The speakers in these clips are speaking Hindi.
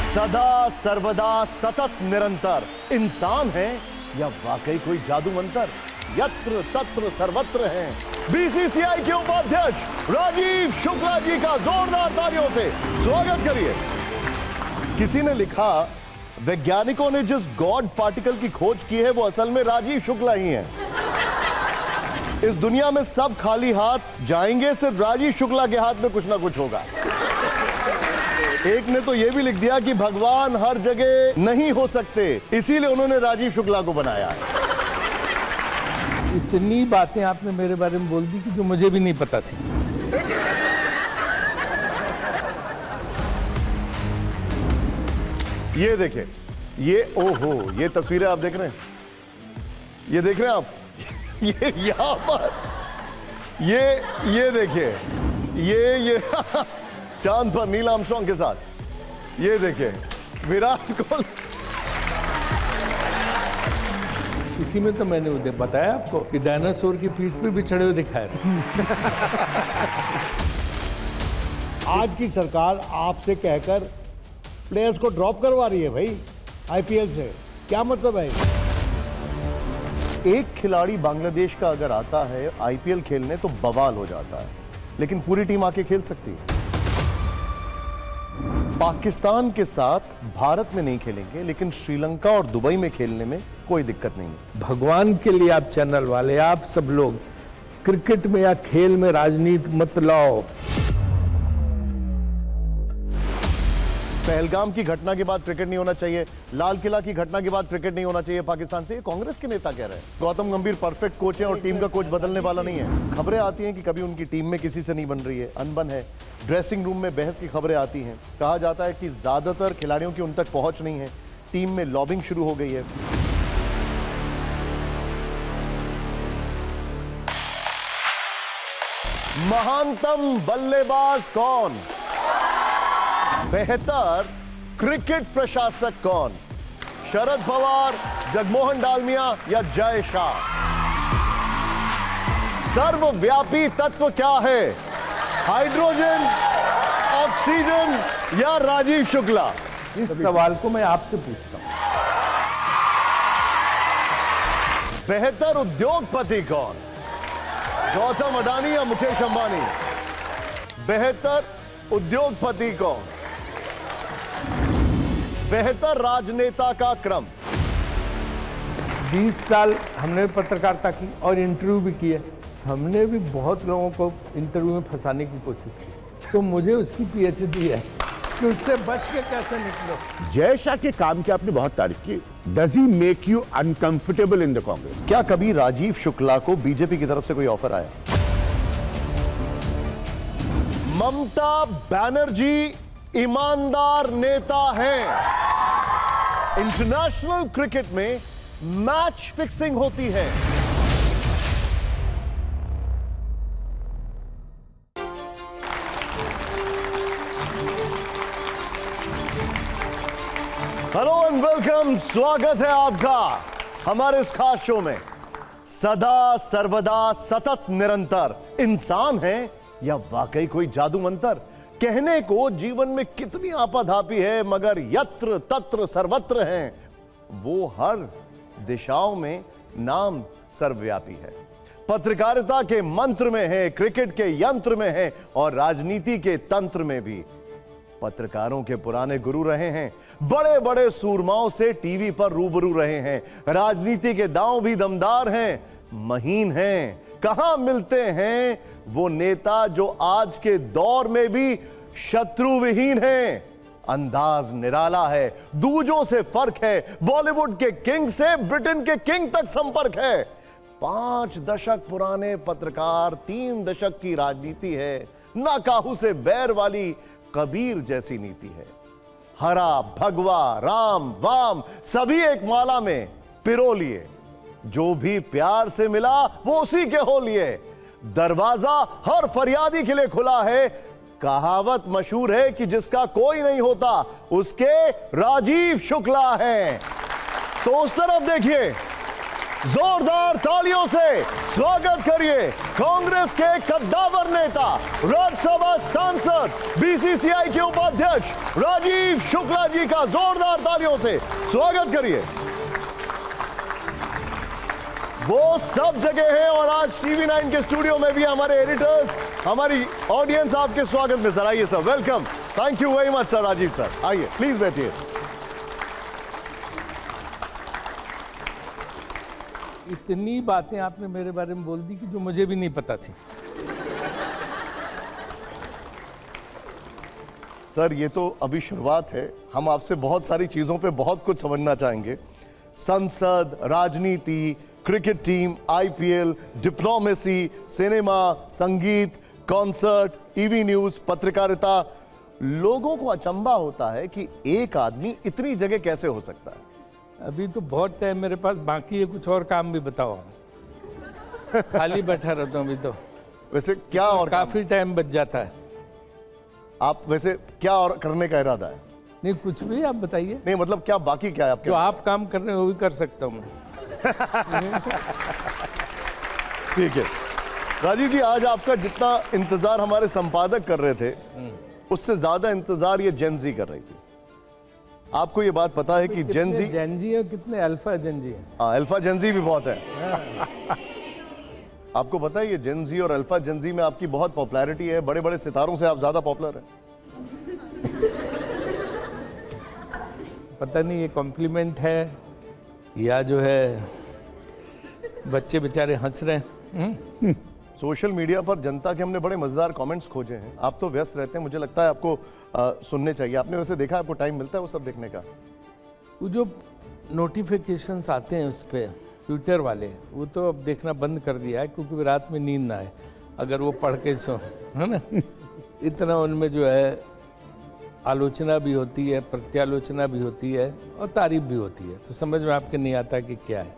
सदा सर्वदा सतत निरंतर इंसान है या वाकई कोई जादू मंतर? यत्र तत्र सर्वत्र हैं। बीसीसीआई के उपाध्यक्ष राजीव शुक्ला जी का जोरदार तालियों से स्वागत करिए। किसी ने लिखा, वैज्ञानिकों ने जिस गॉड पार्टिकल की खोज की है वो असल में राजीव शुक्ला ही है। इस दुनिया में सब खाली हाथ जाएंगे, सिर्फ राजीव शुक्ला के हाथ में कुछ ना कुछ होगा। एक ने तो यह भी लिख दिया कि भगवान हर जगह नहीं हो सकते, इसीलिए उन्होंने राजीव शुक्ला को बनाया है। इतनी बातें आपने मेरे बारे में बोल दी कि जो मुझे भी नहीं पता थी। ये देखें, ये ओहो, ये तस्वीरें आप देख रहे हैं, ये देख रहे हैं आप, ये यहां पर, ये देखिए, ये चांद पर नील आर्मस्ट्रांग के साथ, ये देखिए विराट कोहली। इसी में तो मैंने उधर बताया आपको कि डायनासोर की पीठ पे भी चढ़े हुए दिखाया था। आज की सरकार आपसे कहकर प्लेयर्स को ड्रॉप करवा रही है भाई आईपीएल से, क्या मतलब है? एक खिलाड़ी बांग्लादेश का अगर आता है आईपीएल खेलने तो बवाल हो जाता है, लेकिन पूरी टीम आके खेल सकती है। पाकिस्तान के साथ भारत में नहीं खेलेंगे, लेकिन श्रीलंका और दुबई में खेलने में कोई दिक्कत नहीं है। भगवान के लिए आप चैनल वाले, आप सब लोग क्रिकेट में या खेल में राजनीति मत लाओ। पहलगाम की घटना के बाद क्रिकेट नहीं होना चाहिए, लाल किला की घटना के बाद क्रिकेट नहीं होना चाहिए पाकिस्तान से, ये कांग्रेस के नेता कह रहे हैं। गौतम गंभीर परफेक्ट कोच है और टीम का कोच बदलने वाला नहीं है। खबरें आती हैं कि कभी उनकी टीम में किसी से नहीं बन रही है, अनबन है, ड्रेसिंग रूम में बहस की खबरें आती हैं। कहा जाता है कि ज्यादातर खिलाड़ियों की उन तक पहुंच नहीं है, टीम में लॉबिंग शुरू हो गई है। महानतम बल्लेबाज कौन? बेहतर क्रिकेट प्रशासक कौन? शरद पवार, जगमोहन डालमिया या जय शाह? सर्वव्यापी तत्व क्या है? हाइड्रोजन, ऑक्सीजन या राजीव शुक्ला? इस सवाल को मैं आपसे पूछता हूं। बेहतर उद्योगपति कौन? गौतम अडानी या मुकेश अंबानी? बेहतर उद्योगपति कौन? बेहतर राजनेता का क्रम? 20 साल हमने पत्रकारिता की और इंटरव्यू भी किए। हमने भी बहुत लोगों को इंटरव्यू में फंसाने की कोशिश की, तो मुझे उसकी पीएचडी है कि उससे बच के कैसे निकलो। जय शाह के काम की आपने बहुत तारीफ की। Does he make you uncomfortable in the Congress? क्या कभी राजीव शुक्ला को बीजेपी की तरफ से कोई ऑफर आया? ममता बनर्जी ईमानदार नेता हैं। इंटरनेशनल क्रिकेट में मैच फिक्सिंग होती है। हेलो एंड वेलकम, स्वागत है आपका हमारे इस खास शो में। सदा सर्वदा सतत निरंतर इंसान है या वाकई कोई जादू मंतर? कहने को जीवन में कितनी आपाधापी है, मगर यत्र तत्र सर्वत्र हैं। वो हर दिशाओं में नाम सर्वव्यापी है। पत्रकारिता के मंत्र में है, क्रिकेट के यंत्र में है और राजनीति के तंत्र में भी। पत्रकारों के पुराने गुरु रहे हैं, बड़े बड़े सूरमाओं से टीवी पर रूबरू रहे हैं। राजनीति के दांव भी दमदार हैं, महीन हैं। कहां मिलते हैं वो नेता जो आज के दौर में भी शत्रुविहीन हैं? अंदाज निराला है, दूजों से फर्क है, बॉलीवुड के किंग से ब्रिटेन के किंग तक संपर्क है। 5 दशक पुराने पत्रकार, 3 दशक की राजनीति है। ना काहू से बैर वाली कबीर जैसी नीति है। हरा भगवा राम वाम सभी एक माला में पिरो लिए। जो भी प्यार से मिला वो उसी के हो लिए। दरवाजा हर फरियादी के लिए खुला है। कहावत मशहूर है कि जिसका कोई नहीं होता उसके राजीव शुक्ला हैं। तो उस तरफ देखिए, जोरदार तालियों से स्वागत करिए कांग्रेस के कद्दावर नेता, राज्यसभा सांसद, बीसीसीआई के उपाध्यक्ष राजीव शुक्ला जी का जोरदार तालियों से स्वागत करिए। वो सब जगह है और आज टीवी 9 के स्टूडियो में भी हमारे एडिटर्स, हमारी ऑडियंस आपके स्वागत में। सर आइए sir, welcome, thank you very much sir. Rajeev sir आइए, प्लीज बैठिए। इतनी बातें आपने मेरे बारे में बोल दी कि जो मुझे भी नहीं पता थी। सर ये तो अभी शुरुआत है, हम आपसे बहुत सारी चीजों पे बहुत कुछ समझना चाहेंगे। संसद, राजनीति, cricket team, IPL, diplomacy, cinema, संगीत, कॉन्सर्ट, टीवी न्यूज, पत्रकारिता। लोगों को अचंभा होता है कि एक आदमी इतनी जगह कैसे हो सकता है। अभी तो बहुत टाइम मेरे पास बाकी है, कुछ और काम भी बताओ। खाली बैठा रहता हूँ अभी तो। वैसे क्या और काफी टाइम बच जाता है। आप वैसे क्या और करने का इरादा है? नहीं कुछ भी, आप बताइए। नहीं मतलब क्या बाकी क्या है आपके? जो आप काम कर रहे हो वो भी कर सकता हूँ मैं। ठीक है राजीव जी, आज आपका जितना इंतजार हमारे संपादक कर रहे थे उससे ज्यादा इंतजार ये जेन-ज़ी कर रही थी। आपको ये बात पता है कि जेन-ज़ी है, कितने अल्फा जेन-ज़ी है? हाँ, अल्फा जेन-ज़ी भी बहुत है। आपको पता है ये जेन-ज़ी और अल्फा जेन-ज़ी में आपकी बहुत पॉपुलैरिटी है, बड़े बड़े सितारों से आप ज्यादा पॉपुलर हैं। पता नहीं ये कॉम्प्लीमेंट है या जो है बच्चे बेचारे हंस रहे हैं। सोशल मीडिया पर जनता के हमने बड़े मजेदार कमेंट्स खोजे हैं। आप तो व्यस्त रहते हैं, मुझे लगता है आपको सुनने चाहिए। आपने वैसे देखा, आपको टाइम मिलता है वो सब देखने का? वो जो नोटिफिकेशंस आते हैं उस पर ट्विटर वाले, वो तो अब देखना बंद कर दिया है क्योंकि रात में नींद ना आए अगर वो पढ़ के सो, है ना। इतना उनमें जो है आलोचना भी होती है, प्रत्यालोचना भी होती है और तारीफ भी होती है, तो समझ में आपके नहीं आता कि क्या है।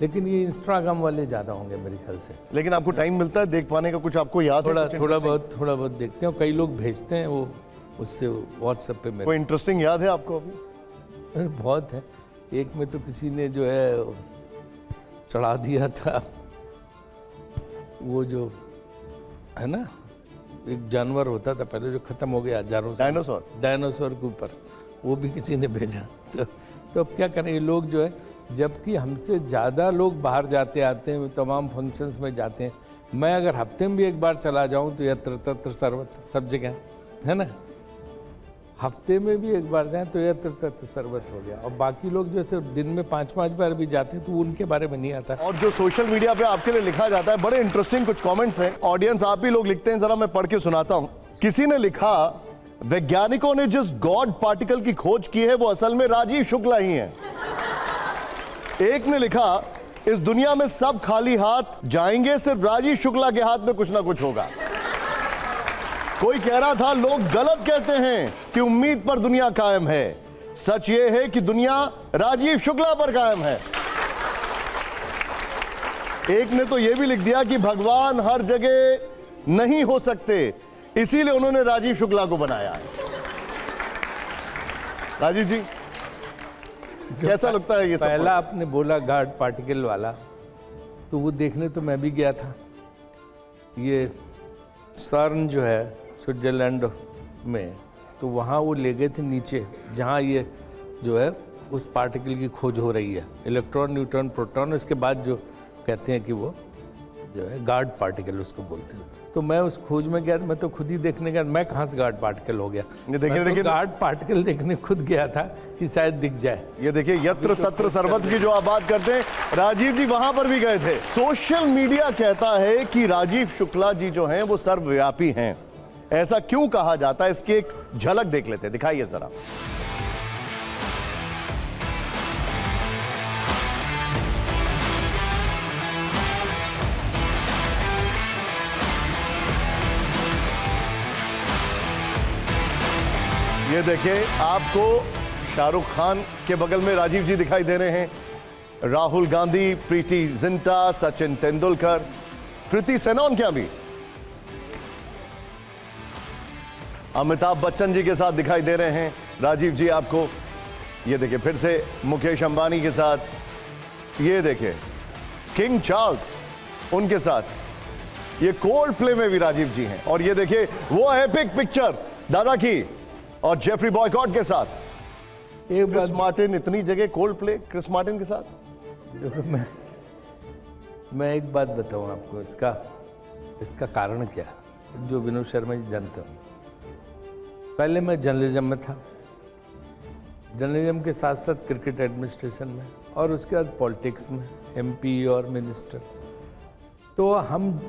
लेकिन ये इंस्टाग्राम वाले ज़्यादा होंगे मेरे ख्याल से। लेकिन आपको टाइम मिलता है देख पाने का? कुछ आपको याद है? थोड़ा बहुत देखते हैं। कई लोग भेजते हैं वो उससे व्हाट्सएप पे मेरे। कोई इंटरेस्टिंग याद है आपको अभी? अरे बहुत है। एक में तो किसी ने जो है चढ़ा दिया था, वो जो है ना एक जानवर होता था पहले जो खत्म हो गया हजारों से, डायनासोर के ऊपर, वो भी किसी ने भेजा। तो अब क्या करें ये लोग जो है, जबकि हमसे ज़्यादा लोग बाहर जाते आते हैं, तमाम फंक्शंस में जाते हैं। मैं अगर हफ्ते में भी एक बार चला जाऊं तो यत्र तत्र सर्वत्र, सब जगह है ना। हफ्ते में भी एक बार जाएं तो यत्र तत्र सर्वत्र हो गया। और बाकी लोग जो सिर्फ दिन में 5-5 बार भी जाते हैं तो उनके बारे में नहीं आता। और जो सोशल मीडिया पे आपके लिए लिखा जाता है, बड़े इंटरेस्टिंग कुछ कमेंट्स हैं। ऑडियंस आप भी लोग लिखते हैं, जरा मैं पढ़ के सुनाता हूं। किसी ने लिखा, वैज्ञानिकों ने जिस गॉड पार्टिकल की खोज की है वो असल में राजीव शुक्ला ही है। एक ने लिखा, इस दुनिया में सब खाली हाथ जाएंगे, सिर्फ राजीव शुक्ला के हाथ में कुछ ना कुछ होगा। कोई कह रहा था, लोग गलत कहते हैं कि उम्मीद पर दुनिया कायम है, सच ये है कि दुनिया राजीव शुक्ला पर कायम है। एक ने तो यह भी लिख दिया कि भगवान हर जगह नहीं हो सकते, इसीलिए उन्होंने राजीव शुक्ला को बनाया है। राजीव जी कैसा लगता है ये सब? पहला आपने बोला गार्ड पार्टिकल वाला, तो वो देखने तो मैं भी गया था। ये सर्न जो है स्विट्जरलैंड में, तो वहाँ वो ले गए थे नीचे जहाँ ये जो है उस पार्टिकल की खोज हो रही है, इलेक्ट्रॉन, न्यूट्रॉन, प्रोटॉन। इसके बाद जो कहते हैं कि वो जो है गार्ड पार्टिकल उसको बोलते हैं। तो मैं उस खोज में गया, मैं तो खुद ही देखने गया। मैं कहाँ से गार्ड पार्टिकल हो गया? देखिए गार्ड पार्टिकल देखने खुद गया था कि शायद दिख जाए। ये देखिए, यत्र तत्र सर्वत्र की जो आप बात करते हैं, राजीव जी वहां पर भी गए थे। सोशल मीडिया कहता है कि राजीव शुक्ला जी जो हैं वो सर्वव्यापी हैं। ऐसा क्यों कहा जाता है, इसकी एक झलक देख लेते हैं, दिखाइए जरा। ये देखिए, आपको शाहरुख खान के बगल में राजीव जी दिखाई दे रहे हैं, राहुल गांधी, प्रीति जिंटा, सचिन तेंदुलकर, कृति सेनन क्या भी अमिताभ बच्चन जी के साथ दिखाई दे रहे हैं राजीव जी आपको। ये देखिए फिर से मुकेश अंबानी के साथ, ये देखिए किंग चार्ल्स उनके साथ, ये कोल्ड प्ले में भी राजीव जी हैं, और ये देखिए वो एपिक पिक्चर दादा की और जेफरी बॉयकॉट के साथ। एक क्रिस बात मार्टिन इतनी जगह कोल्ड प्ले क्रिस मार्टिन के साथ। देखो, मैं एक बात बताऊं आपको, इसका कारण क्या है, जो विनोद शर्मा जी जानते हो। पहले मैं जर्नलिज्म में था, जर्नलिज्म के साथ साथ क्रिकेट एडमिनिस्ट्रेशन में, और उसके बाद पॉलिटिक्स में एमपी और मिनिस्टर। तो हम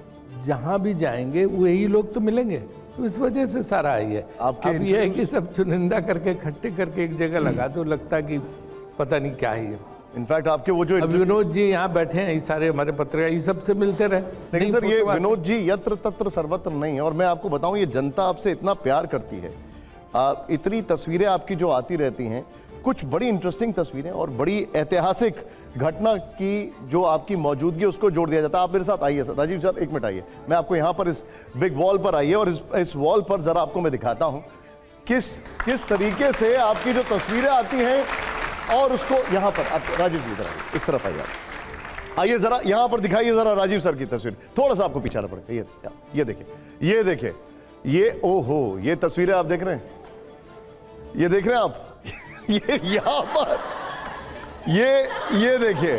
जहाँ भी जाएंगे वही लोग तो मिलेंगे, तो इस वजह से सारा आई है। आपके अब ये है कि सब चुनिंदा करके इकट्ठे करके एक जगह लगा तो लगता है कि पता नहीं क्या है ये। इनफैक्ट आपके वो जो अब विनोद जी यहाँ बैठे हैं, ये सारे हमारे पत्रकार, ये सबसे मिलते रहे। लेकिन नहीं, सर ये फोटो विनोद जी यत्र तत्र सर्वत्र नहीं है, और मैं आपको बताऊं ये जनता आपसे इतना प्यार करती है। इतनी तस्वीरें आपकी जो आती रहती हैं, कुछ बड़ी इंटरेस्टिंग तस्वीरें और बड़ी ऐतिहासिक घटना की जो आपकी मौजूदगी है उसको जोड़ दिया जाता है। आप मेरे साथ आइए सर, राजीव सर एक मिनट आइए, मैं आपको यहाँ पर इस बिग वॉल पर आइए, और इस वॉल पर जरा आपको मैं दिखाता हूँ किस तरीके से आपकी जो तस्वीरें आती हैं, और उसको यहाँ पर आप राजीव जी इधर आइए, इस तरफ आइए, आइए जरा यहाँ पर दिखाइए जरा राजीव सर की तस्वीर। थोड़ा सा आपको पीछे आना पड़ेगा, ये देखिए, ये ओहो, ये तस्वीरें आप देख रहे हैं, ये देख रहे हैं आप ये यहाँ पर ये देखिए,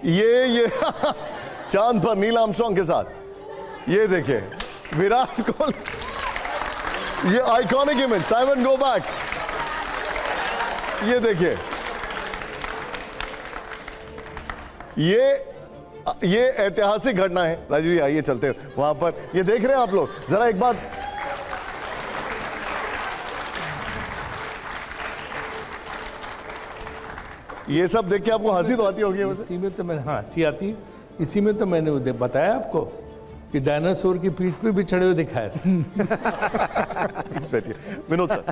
ये चांद पर नील आर्मस्ट्रांग के साथ, ये देखिए विराट कोहली, ये iconic image, Simon go back, ये देखिए, ये ऐतिहासिक घटना है। राजीव जी आइए चलते हैं वहां पर, ये देख रहे हैं आप लोग, जरा एक बार ये सब देख के आपको हंसी तो आती होगी वैसे? इसी में तो मैंने हंसी आती है, इसी में तो मैंने बताया आपको कि डायनासोर की पीठ पे भी चढ़े हुए दिखाया था। विनोद सर,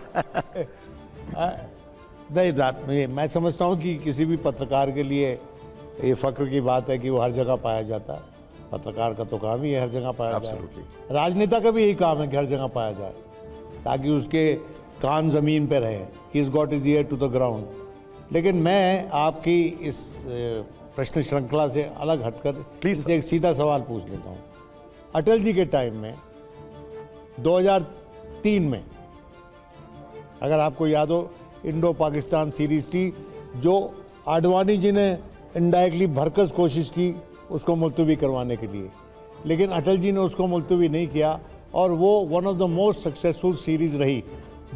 नहीं रात में मैं समझता हूँ कि किसी भी पत्रकार के लिए ये फक्र की बात है कि वो हर जगह पाया जाता है। पत्रकार का तो काम ही है हर जगह पाया जाए। राजनेता का भी यही काम है कि हर जगह पाया जाए, ताकि उसके कान जमीन पे रहे। He is got his ear to the ground. लेकिन मैं आपकी इस प्रश्न श्रृंखला से अलग हटकर प्लीज एक सीधा सवाल पूछ लेता हूँ। अटल जी के टाइम में 2003 में, अगर आपको याद हो, इंडो पाकिस्तान सीरीज थी, जो आडवाणी जी ने इनडायरेक्टली भरकस कोशिश की उसको मुलतवी करवाने के लिए, लेकिन अटल जी ने उसको मुलतवी नहीं किया, और वो one of the most successful series रही।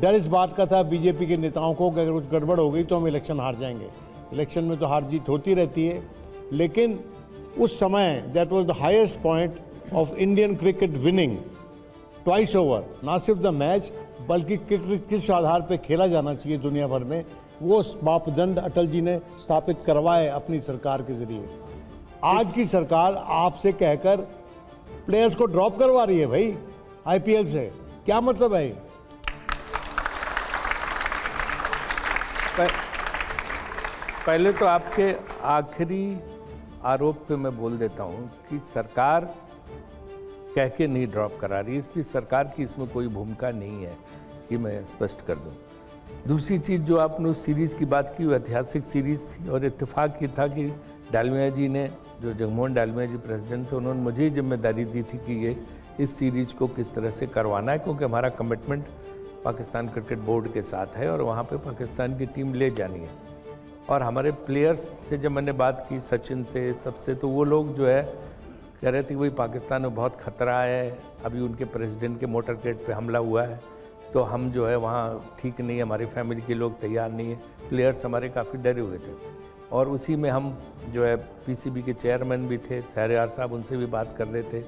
डर इस बात का था बीजेपी के नेताओं को कि अगर कुछ गड़बड़ हो गई तो हम इलेक्शन हार जाएंगे। इलेक्शन में तो हार जीत होती रहती है, लेकिन उस समय that was the highest point of Indian cricket winning twice over. ना सिर्फ द मैच, बल्कि क्रिकेट किस आधार पर खेला जाना चाहिए दुनिया भर में, वो मापदंड अटल जी ने स्थापित करवाए अपनी सरकार के जरिए। आज की सरकार आपसे कहकर प्लेयर्स को ड्रॉप करवा रही है भाई आईपीएल से, क्या मतलब है? पहले तो आपके आखिरी आरोप पे मैं बोल देता हूं कि सरकार कह के नहीं ड्रॉप करा रही, इसलिए सरकार की इसमें कोई भूमिका नहीं है, कि मैं स्पष्ट कर दूं। दूसरी चीज़ जो आपने उस सीरीज़ की बात की, वो ऐतिहासिक सीरीज़ थी, और इत्तेफाक ये था कि डालमिया जी ने, जो जगमोहन डालमिया जी प्रेसिडेंट थे, उन्होंने मुझे ही जिम्मेदारी दी थी कि ये इस सीरीज़ को किस तरह से करवाना है, क्योंकि हमारा कमिटमेंट पाकिस्तान क्रिकेट बोर्ड के साथ है और वहाँ पे पाकिस्तान की टीम ले जानी है। और हमारे प्लेयर्स से जब मैंने बात की, सचिन से, सबसे, तो वो लोग जो है कह रहे थे कि भाई पाकिस्तान में बहुत ख़तरा है, अभी उनके प्रेसिडेंट के मोटर गेट पे हमला हुआ है, तो हम जो है वहाँ ठीक नहीं है, हमारी फैमिली के लोग तैयार नहीं है। प्लेयर्स हमारे काफ़ी डरे हुए थे, और उसी में हम जो है पीसीबी के चेयरमैन भी थे, शहरयार साहब, उनसे भी बात कर रहे थे,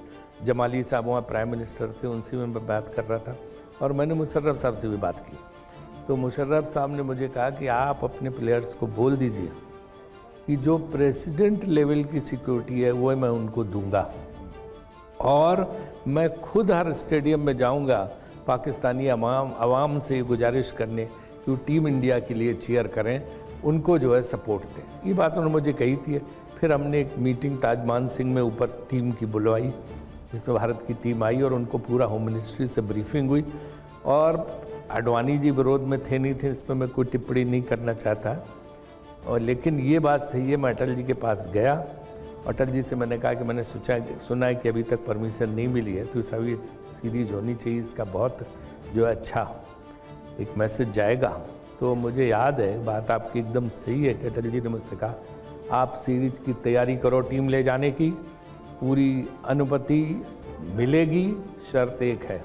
जमाली साहब वहाँ प्राइम मिनिस्टर थे, उनसे भी मैं बात कर रहा था, और मैंने मुशर्रफ साहब से भी बात की। तो मुशर्रफ साहब ने मुझे कहा कि आप अपने प्लेयर्स को बोल दीजिए कि जो प्रेसिडेंट लेवल की सिक्योरिटी है वो मैं उनको दूंगा, और मैं खुद हर स्टेडियम में जाऊंगा पाकिस्तानी अवाम से गुजारिश करने कि वो टीम इंडिया के लिए चीयर करें, उनको जो है सपोर्ट दें। ये बात उन्होंने मुझे कही थी। फिर हमने एक मीटिंग ताजमान सिंह में ऊपर टीम की बुलवाई, जिसमें भारत की टीम आई, और उनको पूरा होम मिनिस्ट्री से ब्रीफिंग हुई। और आडवाणी जी विरोध में थे नहीं थे, इस पर मैं कोई टिप्पणी नहीं करना चाहता। और लेकिन ये बात सही है, मैं अटल जी के पास गया, अटल जी से मैंने कहा कि मैंने सुना है कि अभी तक परमिशन नहीं मिली है, तो सभी सीरीज होनी चाहिए, इसका बहुत जो है अच्छा एक मैसेज जाएगा। तो मुझे याद है, बात आपकी एकदम सही है कि अटल जी ने मुझसे कहा आप सीरीज की तैयारी करो, टीम ले जाने की पूरी अनुमति मिलेगी, शर्त एक है,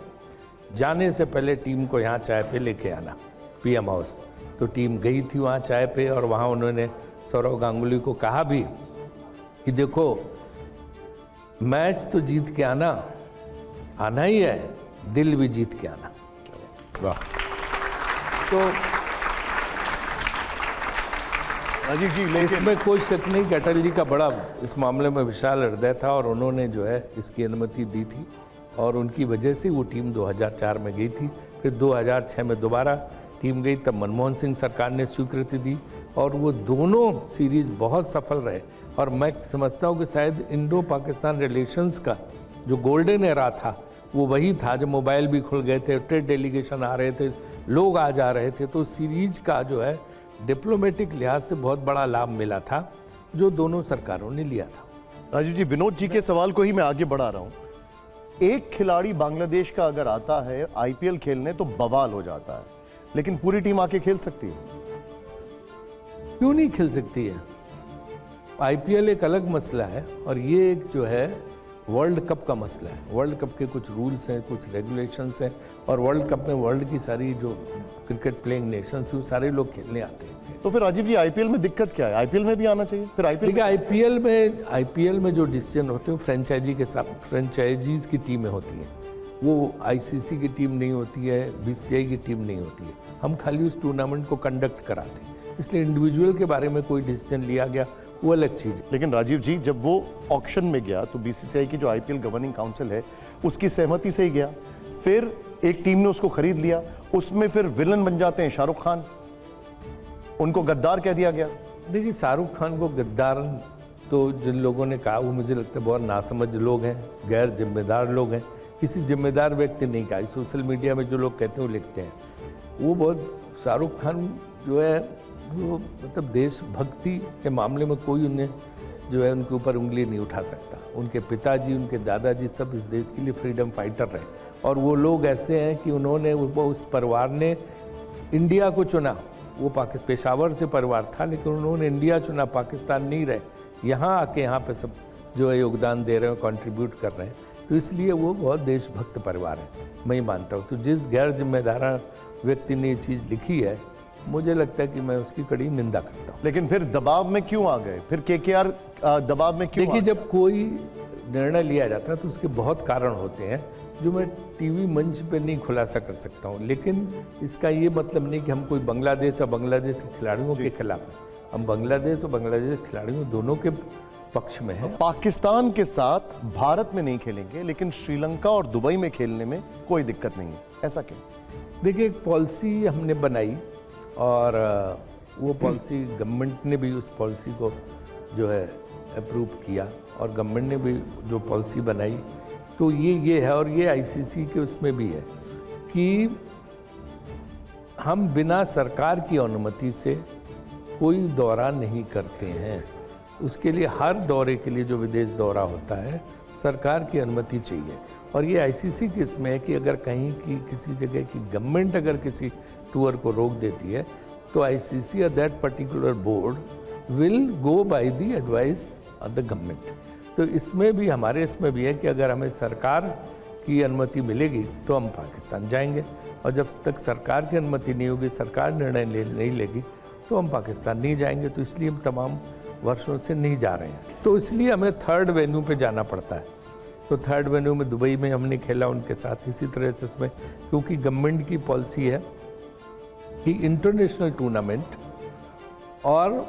जाने से पहले टीम को यहाँ चाय पे लेके आना पीएम हाउस। तो टीम गई थी वहाँ चाय पे, और वहाँ उन्होंने सौरव गांगुली को कहा भी कि देखो मैच तो जीत के आना ही है, दिल भी जीत के आना। वाह। तो राजीव जी लेकिन इसमें कोई शक नहीं कि अटल जी का बड़ा इस मामले में विशाल हृदय था, और उन्होंने जो है इसकी अनुमति दी थी, और उनकी वजह से वो टीम 2004 में गई थी। फिर 2006 में दोबारा टीम गई, तब मनमोहन सिंह सरकार ने स्वीकृति दी, और वो दोनों सीरीज बहुत सफल रहे। और मैं समझता हूँ कि शायद इंडो पाकिस्तान रिलेशंस का जो गोल्डन एरा था वो वही था, जब मोबाइल भी खुल गए थे, ट्रेड डेलीगेशन आ रहे थे, लोग आ जा रहे थे, तो सीरीज का जो है डिप्लोमेटिक लिहाज से बहुत बड़ा लाभ मिला था, जो दोनों सरकारों ने लिया था। राजीव जी, विनोद जी के सवाल को ही मैं आगे बढ़ा रहा हूं। एक खिलाड़ी बांग्लादेश का अगर आता है आईपीएल खेलने तो बवाल हो जाता है, लेकिन पूरी टीम आके खेल सकती है? क्यों नहीं खेल सकती है? आईपीएल एक अलग मसला है, और ये एक जो है वर्ल्ड कप का मसला है। वर्ल्ड कप के कुछ रूल्स हैं, कुछ रेगुलेशंस हैं, और वर्ल्ड कप में वर्ल्ड की सारी जो क्रिकेट प्लेइंग नेशंस हैं, सारे लोग खेलने आते हैं। तो फिर राजीव जी आईपीएल में दिक्कत क्या है? आईपीएल में भी आना चाहिए फिर आईपीएल। देखिए आईपीएल में जो डिसीजन होते हैं फ्रेंचाइजी के साथ, फ्रेंचाइजीज की टीमें होती हैं, वो आईसीसी की टीम नहीं होती है, बीसीसीआई की टीम नहीं होती है। हम खाली उस टूर्नामेंट को कंडक्ट कराते हैं, इसलिए इंडिविजुअल के बारे में कोई डिसीजन लिया गया वो अलग चीज़ है। लेकिन राजीव जी, जब वो ऑक्शन में गया तो बीसीसीआई की जो आईपीएल गवर्निंग काउंसिल है उसकी सहमति से ही गया, फिर एक टीम ने उसको खरीद लिया, उसमें फिर विलन बन जाते हैं शाहरुख खान, उनको गद्दार कह दिया गया। देखिए शाहरुख खान को गद्दार तो जिन लोगों ने कहा वो मुझे लगता है बहुत नासमझ लोग हैं, गैर जिम्मेदार लोग हैं, किसी जिम्मेदार व्यक्ति नहीं कहा। सोशल मीडिया में जो लोग कहते हैं वो लिखते हैं, वो बहुत शाहरुख खान जो है वो मतलब देशभक्ति के मामले में कोई उन्हें जो है उनके ऊपर उंगली नहीं उठा सकता। उनके पिताजी, उनके दादाजी सब इस देश के लिए फ्रीडम फाइटर रहे, और वो लोग ऐसे हैं कि उन्होंने उस परिवार ने इंडिया को चुना। वो पेशावर से परिवार था, लेकिन उन्होंने इंडिया चुना, पाकिस्तान नहीं रहे। यहाँ आके यहाँ पे सब जो है योगदान दे रहे हैं, कंट्रीब्यूट कर रहे हैं, तो इसलिए वो बहुत देशभक्त परिवार है, मैं ही मानता हूँ। तो जिस गैर जिम्मेदार व्यक्ति ने ये चीज़ लिखी है, मुझे लगता है कि मैं उसकी कड़ी निंदा करता हूँ। लेकिन फिर दबाव में क्यों आ गए? फिर केकेआर दबाव में क्यों? देखिए, जब कोई निर्णय लिया जाता है तो उसके बहुत कारण होते हैं जो मैं टीवी मंच पे नहीं खुलासा कर सकता हूँ, लेकिन इसका ये मतलब नहीं कि हम कोई बांग्लादेश और बांग्लादेश के खिलाड़ियों के खिलाफ हैं। हम बांग्लादेश और बांग्लादेश के खिलाड़ियों दोनों के पक्ष में है। पाकिस्तान के साथ भारत में नहीं खेलेंगे, लेकिन श्रीलंका और दुबई में खेलने में कोई दिक्कत नहीं है, ऐसा क्यों? देखिए, एक पॉलिसी हमने बनाई, और वो पॉलिसी गवर्नमेंट ने भी उस पॉलिसी को जो है अप्रूव किया, और गवर्नमेंट ने भी जो पॉलिसी बनाई तो ये है, और ये आईसीसी के उसमें भी है कि हम बिना सरकार की अनुमति से कोई दौरा नहीं करते हैं। उसके लिए हर दौरे के लिए जो विदेश दौरा होता है सरकार की अनुमति चाहिए, और ये आईसीसी के इसमें है कि अगर कहीं की किसी जगह की गवर्नमेंट अगर किसी टूर को रोक देती है तो आईसीसी और that particular board will go by the advice of the government. तो इसमें भी हमारे इसमें भी है कि अगर हमें सरकार की अनुमति मिलेगी तो हम पाकिस्तान जाएंगे, और जब तक सरकार की अनुमति नहीं होगी, सरकार निर्णय नहीं लेगी, तो हम पाकिस्तान नहीं जाएंगे। तो इसलिए हम तमाम वर्षों से नहीं जा रहे हैं, तो इसलिए हमें थर्ड वेन्यू पे जाना पड़ता है। तो थर्ड वेन्यू में दुबई में हमने खेला उनके साथ। इसी तरह से इसमें क्योंकि गवर्नमेंट की पॉलिसी है कि इंटरनेशनल टूर्नामेंट और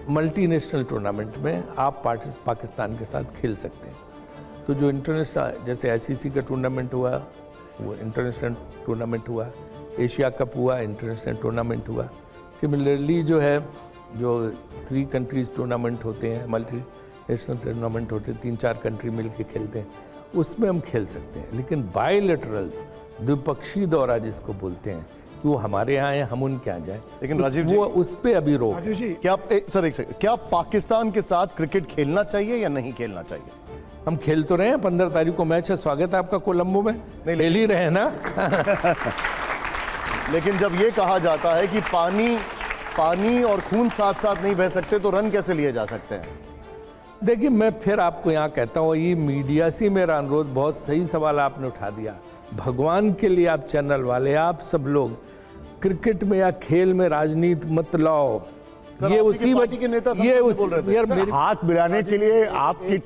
मल्टीनेशनल टूर्नामेंट में आप पाकिस्तान के साथ खेल सकते हैं। तो जो इंटरनेशनल, जैसे आईसीसी का टूर्नामेंट हुआ वो इंटरनेशनल टूर्नामेंट हुआ, एशिया कप हुआ इंटरनेशनल टूर्नामेंट हुआ। सिमिलरली जो है जो 3 कंट्रीज़ टूर्नामेंट होते हैं, मल्टी नेशनल टूर्नामेंट होते हैं, 3-4 कंट्री मिल के खेलते हैं, उसमें हम खेल सकते हैं। लेकिन बायलैटरल द्विपक्षीय दौरा जिसको बोलते हैं, कि वो हमारे यहाँ आए, हम उनके यहाँ जाए। लेकिन राजीव जी, वो उस पे अभी रोक। क्या आप सर एक सेकंड, क्या पाकिस्तान के साथ क्रिकेट खेलना चाहिए या नहीं खेलना चाहिए? हम खेल तो रहे हैं, 15 तारीख को मैच है, स्वागत है आपका कोलंबो में, खेल ही रहे हैं ना। लेकिन जब ये कहा जाता है कि पानी और खून साथ साथ नहीं बह सकते, तो रन कैसे लिए जा सकते हैं? देखिए, मैं फिर आपको यहाँ कहता हूँ, ये मीडिया से मेरा अनुरोध, बहुत सही सवाल आपने उठा दिया। भगवान के लिए आप चैनल वाले, आप सब लोग क्रिकेट में या खेल में राजनीति मत लाओ। ये उसी पार्टी के नेता ये बोल रहे थे। यार मेरी हाथ मिलाने के लिए आपकी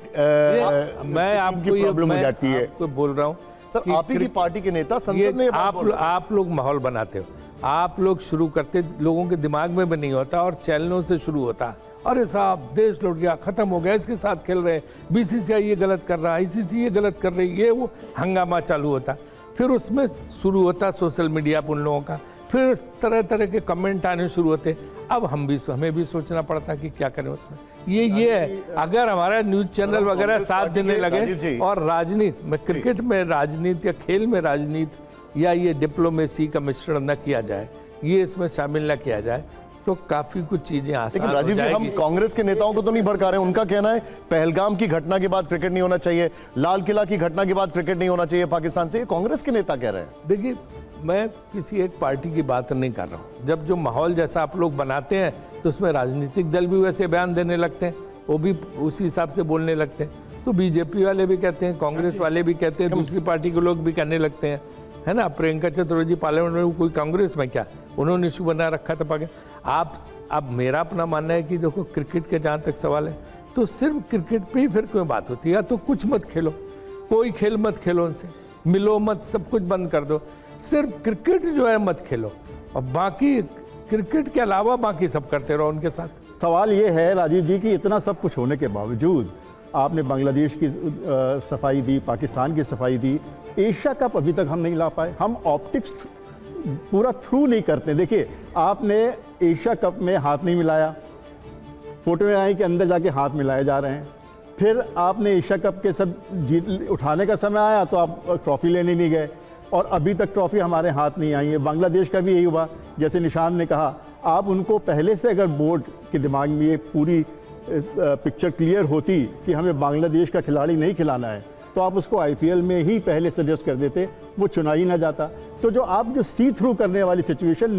मैं आपको ये प्रॉब्लम हो जाती है। आपको बोल रहा हूँ सर, आप ही की पार्टी के नेता संसद में ये बात बोल रहे हैं। आप लोग माहौल बनाते हो, आप लोग शुरू करते, लोगों के दिमाग में भी नहीं होता और चैनलों से शुरू होता। अरे साहब, देश लौट गया, खत्म हो गया, इसके साथ खेल रहे, बीसीसीआई ये गलत कर रहा है, आईसीसी ये गलत कर रही, ये वो हंगामा चालू होता। फिर उसमें शुरू होता सोशल मीडिया पर उन लोगों का, फिर तरह तरह के कमेंट आने शुरू होते। अब हमें भी सोचना पड़ता कि क्या करें उसमें। ये है, अगर हमारा न्यूज चैनल वगैरह साथ देने लगे और राजनीति में, क्रिकेट में राजनीति या खेल में राजनीति या ये डिप्लोमेसी का मिश्रण न किया जाए, ये इसमें शामिल न किया जाए, तो काफी कुछ चीजें आसान हो राजीव जी, हम जाएगी। कांग्रेस के नेताओं को तो नहीं भड़का रहे हैं। उनका कहना है पहलगाम की घटना के बाद क्रिकेट नहीं होना चाहिए, लाल किला की घटना के बाद क्रिकेट नहीं होना चाहिए पाकिस्तान से। ये कांग्रेस के नेता कह रहे हैं। देखिए, मैं किसी एक पार्टी की बात नहीं कर रहा हूँ। जब जो माहौल जैसा आप लोग बनाते हैं, तो उसमें राजनीतिक दल भी वैसे बयान देने लगते हैं, वो भी उसी हिसाब से बोलने लगते हैं। तो बीजेपी वाले भी कहते हैं, कांग्रेस वाले भी कहते हैं, दूसरी पार्टी के लोग भी कहने लगते हैं, है ना। प्रियंका चतुर्वेदी पार्लियामेंट में कोई कांग्रेस में क्या, उन्होंने इशू बना रखा था पाके। अब मेरा अपना मानना है कि देखो, क्रिकेट के जहाँ तक सवाल है, तो सिर्फ क्रिकेट पे ही फिर कोई बात होती है। या तो कुछ मत खेलो, कोई खेल मत खेलो, उनसे मिलो मत, सब कुछ बंद कर दो, सिर्फ क्रिकेट जो है मत खेलो, और बाकी क्रिकेट के अलावा बाकी सब करते रहो उनके साथ। सवाल ये है राजीव जी कि इतना सब कुछ होने के बावजूद आपने बांग्लादेश की सफाई दी, पाकिस्तान की सफाई दी, एशिया कप अभी तक हम नहीं ला पाए। हम ऑप्टिक्स पूरा थ्रू नहीं करते। देखिए, आपने एशिया कप में हाथ नहीं मिलाया, फोटो में आई कि अंदर जाके हाथ मिलाए जा रहे हैं। फिर आपने एशिया कप के सब जीत उठाने का समय आया तो आप ट्रॉफी लेने नहीं गए, और अभी तक ट्रॉफी हमारे हाथ नहीं आई है। बांग्लादेश का भी यही हुआ, जैसे निशान ने कहा, आप उनको पहले से अगर बोर्ड के दिमाग में ये पूरी पिक्चर क्लियर होती कि हमें बांग्लादेश का खिलाड़ी नहीं खिलाना है, तो आप उसको आईपीएल में ही पहले सजेस्ट कर देते, वो चुना ही ना जाता। तो जो आप जो सी थ्रू करने वाली सिचुएशन,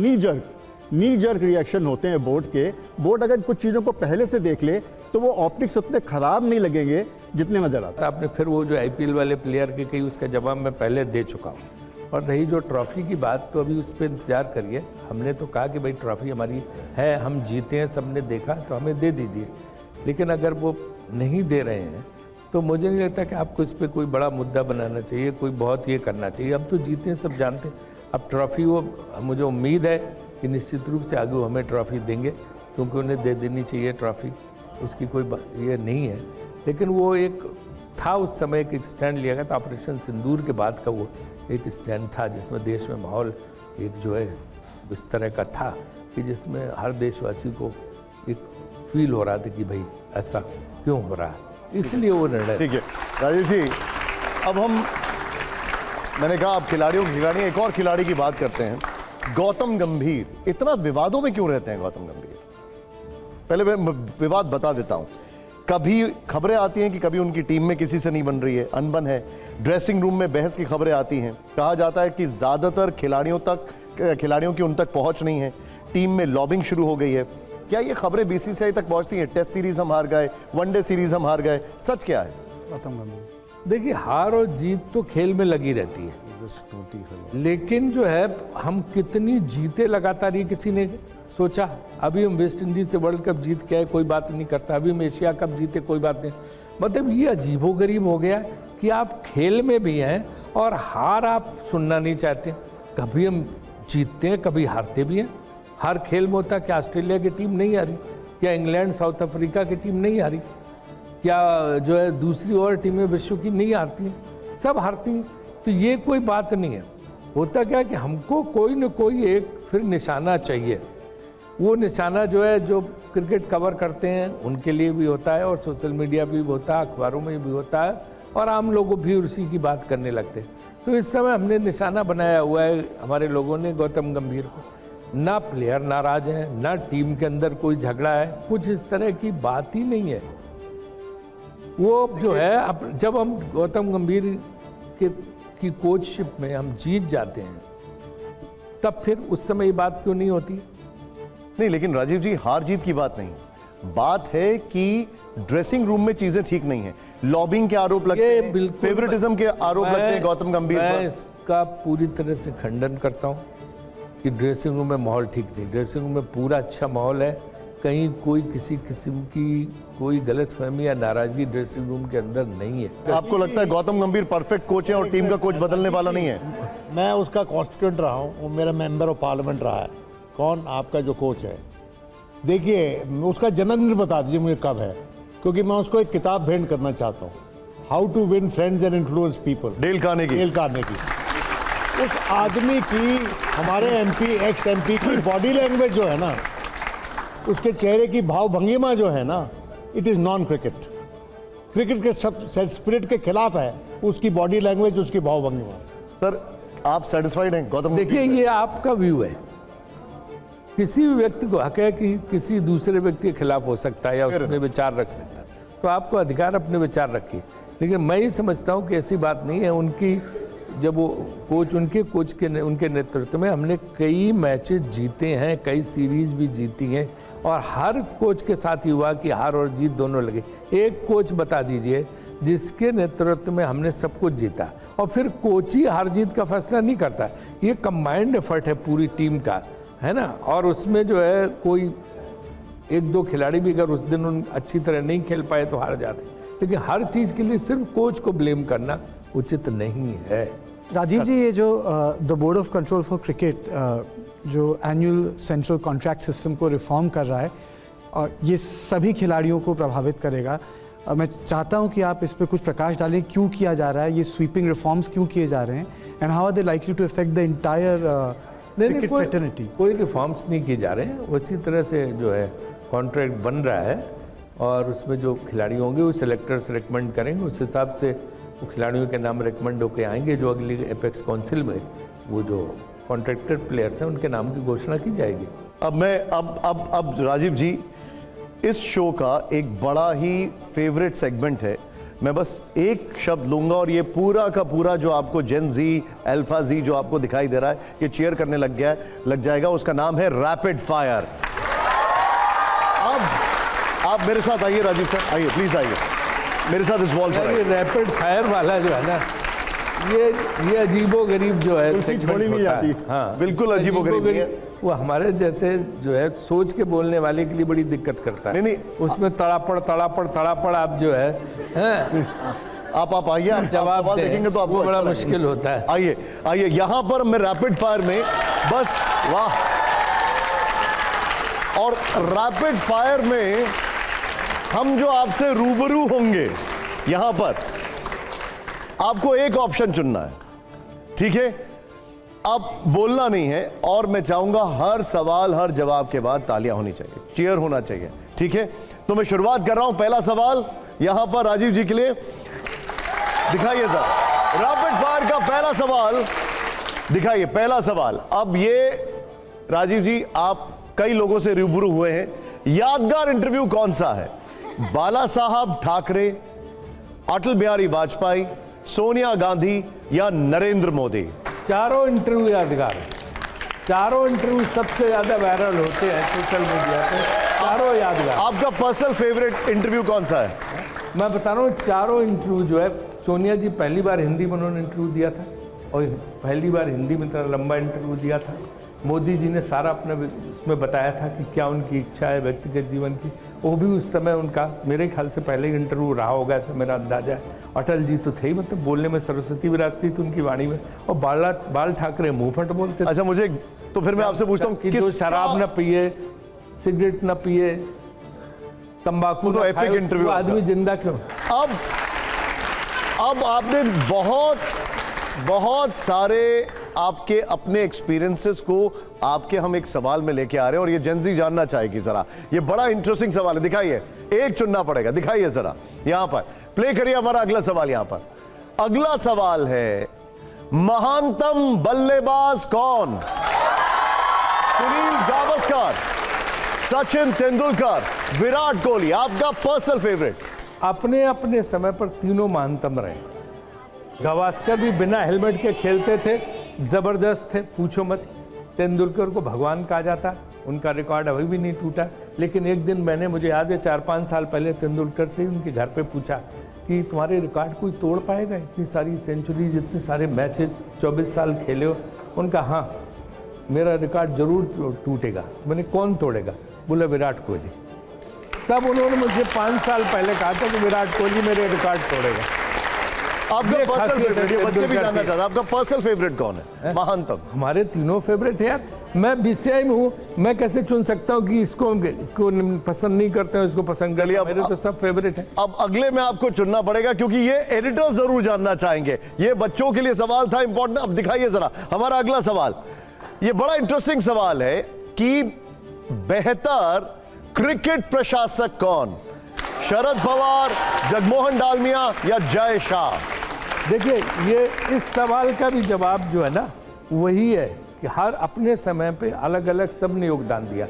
नी जर्क रिएक्शन होते हैं बोर्ड के, बोर्ड अगर कुछ चीज़ों को पहले से देख ले तो वो ऑप्टिक्स उतने खराब नहीं लगेंगे जितने नजर आते। आपने फिर वो जो आईपीएल वाले प्लेयर की कही, उसका जवाब मैं पहले दे चुका हूँ। और रही जो ट्रॉफी की बात, तो अभी उस पर इंतजार करिए। हमने तो कहा कि भाई ट्रॉफी हमारी है, हम जीते हैं, सबने देखा, तो हमें दे दीजिए। लेकिन अगर वो नहीं दे रहे हैं, तो मुझे नहीं लगता कि आपको इस पर कोई बड़ा मुद्दा बनाना चाहिए, कोई बहुत ये करना चाहिए। हम तो जीते हैं, सब जानते हैं। अब ट्रॉफी, वो मुझे उम्मीद है कि निश्चित रूप से आगे वो हमें ट्रॉफी देंगे, क्योंकि उन्हें दे देनी चाहिए ट्रॉफी, उसकी कोई ये नहीं है। लेकिन वो एक था, उस समय एक स्टैंड लिया गया था, ऑपरेशन सिंदूर के बाद का वो एक स्टैंड था, जिसमें देश में माहौल एक जो है इस तरह का था कि जिसमें हर देशवासी को एक फील हो रहा था कि भाई ऐसा क्यों हो रहा है, इसलिए वो निर्णय। ठीक है राजीव जी, अब मैंने कहा आप खिलाड़ियों की खिलाड़ी, एक और खिलाड़ी की बात करते हैं। गौतम गंभीर इतना विवादों में क्यों रहते हैं? गौतम गंभीर, पहले मैं विवाद बता देता हूं। कभी खबरें आती हैं कि कभी उनकी टीम में किसी से नहीं बन रही है, अनबन है, ड्रेसिंग रूम में बहस की खबरें आती हैं। कहा जाता है कि ज्यादातर खिलाड़ियों की उन तक पहुंच नहीं है, टीम में लॉबिंग शुरू हो गई है। क्या ये खबरें बीसीसीआई तक पहुंचती हैं? टेस्ट सीरीज हम हार गए, वनडे सीरीज हम हार गए, सच क्या है? देखिए, हार और जीत तो खेल में लगी रहती है, लेकिन जो है हम कितनी जीते लगातार, ये किसी ने सोचा? अभी हम वेस्ट इंडीज से वर्ल्ड कप जीत के आए, कोई बात नहीं करता। अभी हम एशिया कप जीते, कोई बात नहीं। मतलब ये अजीबोगरीब हो गया कि आप खेल में भी हैं और हार आप सुनना नहीं चाहते। कभी हम जीतते हैं, कभी हारते भी हैं। हर खेल में होता है। क्या ऑस्ट्रेलिया की टीम नहीं हारी? क्या इंग्लैंड साउथ अफ्रीका की टीम नहीं हारी? क्या जो है दूसरी और टीमें विश्व की नहीं हारती हैं? सब हारती हैं। तो ये कोई बात नहीं है। होता क्या कि हमको कोई न कोई एक फिर निशाना चाहिए। वो निशाना जो है, जो क्रिकेट कवर करते हैं उनके लिए भी होता है, और सोशल मीडिया पे भी होता है, अखबारों में भी होता है, और आम लोग भी उसी की बात करने लगते। तो इस समय हमने निशाना बनाया हुआ है हमारे लोगों ने गौतम गंभीर को। ना प्लेयर नाराज हैं, ना टीम के अंदर कोई झगड़ा है, कुछ इस तरह की बात ही नहीं है। वो जो है जब हम गौतम गंभीर की कोचशिप में हम जीत जाते हैं, तब फिर उस समय ये बात क्यों नहीं होती? नहीं, लेकिन राजीव जी हार जीत की बात नहीं, बात है कि ड्रेसिंग रूम में चीजें ठीक नहीं है, लॉबिंग के आरोप लगते हैं, फेवरेटिज्म के आरोप लगते हैं गौतम गंभीर पर। मैं इसका पूरी तरह से खंडन करता हूं कि ड्रेसिंग रूम में माहौल ठीक नहीं। ड्रेसिंग रूम में पूरा अच्छा माहौल है, कहीं कोई किसी किस्म की कोई गलतफहमी या नाराजगी ड्रेसिंग रूम के अंदर नहीं है। आपको लगता है गौतम गंभीर परफेक्ट कोच है और टीम का कोच बदलने वाला नहीं है? मैं उसका कॉन्स्टिट्यूंट रहा हूँ, वो मेरा मेंबर ऑफ पार्लियामेंट रहा है। कौन आपका जो कोच है? देखिए, उसका जन्मदिन बता दीजिए मुझे कब है, क्योंकि मैं उसको एक किताब भेंट करना चाहता हूँ, how to win friends and influence people, Dale Carnegie. Dale Carnegie. उस आदमी की, हमारे एमपी एक्स एमपी की बॉडी लैंग्वेज जो है ना, उसके चेहरे की भाव भंगिमा जो है ना, it is non cricket. Cricket के सब स्पिरिट के खिलाफ है उसकी बॉडी लैंग्वेज, उसकी भाव भंगिमा। सर, आप सेटिस्फाइड हैं गौतम? देखिए, ये आपका व्यू है। किसी भी व्यक्ति को हक है कि किसी दूसरे व्यक्ति के खिलाफ हो सकता है या उसमें विचार रख सकता है, तो आपको अधिकार अपने विचार रखिए। लेकिन मैं ये समझता हूँ कि ऐसी बात नहीं है। उनकी जब वो कोच, उनके नेतृत्व में हमने कई मैचेस जीते हैं, कई सीरीज भी जीती हैं, और हर कोच के साथ ही हुआ कि हार और जीत दोनों लगे। एक कोच बता दीजिए जिसके नेतृत्व में हमने सब कुछ जीता, और फिर कोच ही हार जीत का फैसला नहीं करता। ये कंबाइंड एफर्ट है पूरी टीम का, है ना। और उसमें जो है कोई एक दो खिलाड़ी भी अगर उस दिन उन अच्छी तरह नहीं खेल पाए तो हार जाते, लेकिन हर चीज़ के लिए सिर्फ कोच को ब्लेम करना उचित नहीं है। राजीव जी, ये जो the board of control for cricket जो एनुअल सेंट्रल कॉन्ट्रैक्ट सिस्टम को रिफॉर्म कर रहा है, ये सभी खिलाड़ियों को प्रभावित करेगा। मैं चाहता हूं कि आप इस पर कुछ प्रकाश डालें, क्यों किया जा रहा है, ये स्वीपिंग रिफॉर्म्स क्यों किए जा रहे हैं, and how are they likely to affect the entire cricket fraternity? कोई रिफॉर्म्स नहीं किए जा रहे हैं। उसी तरह से जो है कॉन्ट्रैक्ट बन रहा है, और उसमें जो खिलाड़ी होंगे वो सिलेक्टर्स रिकमेंड करेंगे, उस हिसाब से वो खिलाड़ियों के नाम रिकमेंड होकर आएंगे। जो अगली एपेक्स काउंसिल में वो जो कॉन्ट्रैक्टेड प्लेयर्स हैं उनके नाम की घोषणा की जाएगी। अब राजीव जी, इस शो का एक बड़ा ही फेवरेट सेगमेंट है, मैं बस एक शब्द लूंगा और ये पूरा का पूरा जो आपको जेन जी, अल्फा जी जो आपको दिखाई दे रहा है, ये चीयर करने लग जाएगा। उसका नाम है रैपिड फायर। अब आप मेरे साथ आइए राजीव सर, आइए प्लीज, आइए मेरे साथ इस वॉल पर। ये रैपिड फायर वाला जो है ना, ये अजीबोगरीब जो है सेगमेंट होता है। हाँ, बिल्कुल अजीबोगरीब है। वो हमारे जैसे जो है सोच के बोलने वाले के लिए बड़ी दिक्कत करता है। नहीं, उसमें तड़ापड़ आप जो है आप आइए, आप जवाब सवाल देखेंगे तो आपको वो बड़ा अच्छा मुश्किल होता है। आइए यहां पर मैं रैपिड फायर में बस, वाह, और रैपिड फायर में हम जो आपसे रूबरू होंगे, यहां पर आपको एक ऑप्शन चुनना है, ठीक है? अब बोलना नहीं है, और मैं चाहूंगा हर सवाल, हर जवाब के बाद तालियां होनी चाहिए, चीयर होना चाहिए, ठीक है? तो मैं शुरुआत कर रहा हूं। पहला सवाल यहां पर राजीव जी के लिए, दिखाइए सर, रैपिड फायर का पहला सवाल दिखाइए। पहला सवाल, अब ये राजीव जी आप कई लोगों से रूबरू हुए हैं, यादगार इंटरव्यू कौन सा है? बाला साहब ठाकरे, अटल बिहारी वाजपेयी, सोनिया गांधी या नरेंद्र मोदी? चारों इंटरव्यू यादगार, चारों इंटरव्यू सबसे ज्यादा वायरल होते हैं सोशल मीडिया पे, चारों यादगार। आपका पर्सनल फेवरेट इंटरव्यू कौन सा है? मैं बता रहा हूँ, चारों इंटरव्यू जो है, सोनिया जी पहली बार हिंदी में उन्होंने इंटरव्यू दिया था, और पहली बार हिंदी में इतना लंबा इंटरव्यू दिया था। मोदी जी ने सारा अपना उसमें बताया था कि क्या उनकी इच्छा है व्यक्तिगत जीवन की, वो भी उस समय उनका मेरे ख्याल से पहले इंटरव्यू रहा होगा, ऐसा मेरा अंदाजा है। अटल जी तो थे ही, मतलब बोलने में सरस्वती विराजती थी उनकी वाणी में, और बाल ठाकरे मुंह फट बोलते थे। अच्छा, मुझे तो फिर मैं आपसे पूछता हूँ कि जो शराब न पिए, सिगरेट न पिए, तंबाकू तो एपिक इंटरव्यू आदमी जिंदा क्यों? अब आपने बहुत सारे आपके अपने एक्सपीरियंसेस को आपके हम एक सवाल में लेके आ रहे हैं, और ये जेंजी जानना चाहेगी जरा, ये बड़ा इंटरेस्टिंग सवाल है। दिखाइए, एक चुनना पड़ेगा, दिखाइए जरा यहां पर। प्ले करिए हमारा अगला सवाल यहां पर। अगला सवाल है, महानतम बल्लेबाज कौन? सुनील गावस्कर, सचिन तेंदुलकर, विराट कोहली, आपका पर्सनल फेवरेट? अपने अपने समय पर तीनों महानतम रहे। गावस्कर भी बिना हेलमेट के खेलते थे, जबरदस्त थे, पूछो मत। तेंदुलकर को भगवान कहा जाता, उनका रिकॉर्ड अभी भी नहीं टूटा। लेकिन एक दिन मैंने, मुझे याद है 4-5 साल पहले तेंदुलकर से उनके घर पे पूछा कि तुम्हारे रिकॉर्ड कोई तोड़ पाएगा, इतनी सारी सेंचुरीज, इतने सारे मैचेस 24 साल खेले हो? उनका हाँ, मेरा रिकॉर्ड जरूर टूटेगा। मैंने कौन तोड़ेगा? बोला विराट कोहली। तब उन्होंने मुझे 5 साल पहले कहा था कि विराट कोहली मेरे रिकॉर्ड तोड़ेगा। आपका ये पर्सनल खासियत है फेवरेट, ये बच्चे भी तेंदुलकर जानना की। चाहते हैं, आपका पर्सनल फेवरेट कौन है महानतम? हमारे तीनों फेवरेट है यार। मैं बीसीआई में हूँ, मैं कैसे चुन सकता हूँ कि इसको पसंद नहीं करते हैं, इसको पसंद करते हैं? मेरे तो सब फेवरेट है। अब अगले में आपको चुनना पड़ेगा, क्योंकि ये एडिटर जरूर जानना चाहेंगे। ये बच्चों के लिए सवाल था इंपॉर्टेंट। अब दिखाइए जरा हमारा अगला सवाल। ये बड़ा इंटरेस्टिंग सवाल है कि बेहतर क्रिकेट प्रशासक कौन? शरद पवार, जगमोहन डालमिया या जय शाह? देखिए, ये इस सवाल का भी जवाब जो है ना वही है कि हर अपने समय पे अलग अलग सब ने योगदान दिया।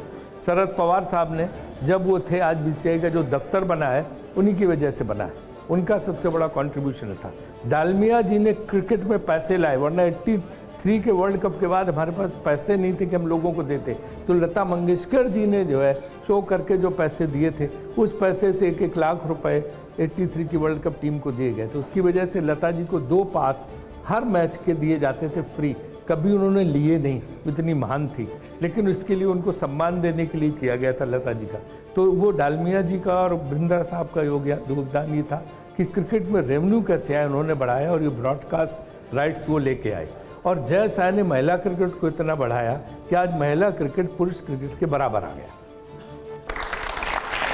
शरद पवार साहब ने, जब वो थे, आज बीसीआई का जो दफ्तर बना है उन्हीं की वजह से बना है, उनका सबसे बड़ा कंट्रीब्यूशन था। डालमिया जी ने क्रिकेट में पैसे लाए, वरना 83 के वर्ल्ड कप के बाद हमारे पास पैसे नहीं थे कि हम लोगों को देते। तो लता मंगेशकर जी ने जो है शो करके जो पैसे दिए थे, उस पैसे से 1-1 लाख रुपए 83 की वर्ल्ड कप टीम को दिए गए। तो उसकी वजह से लता जी को 2 पास हर मैच के दिए जाते थे फ्री। कभी उन्होंने लिए नहीं, इतनी महान थी, लेकिन उसके लिए उनको सम्मान देने के लिए किया गया था लता जी का। तो वो डालमिया जी का और बिंद्रा साहब का योगदान ये था कि क्रिकेट में रेवेन्यू कैसे आए, उन्होंने बढ़ाया, और ये ब्रॉडकास्ट राइट्स वो लेके आए। और जय शाह ने महिला क्रिकेट को इतना बढ़ाया कि आज महिला क्रिकेट पुरुष क्रिकेट के बराबर आ गया।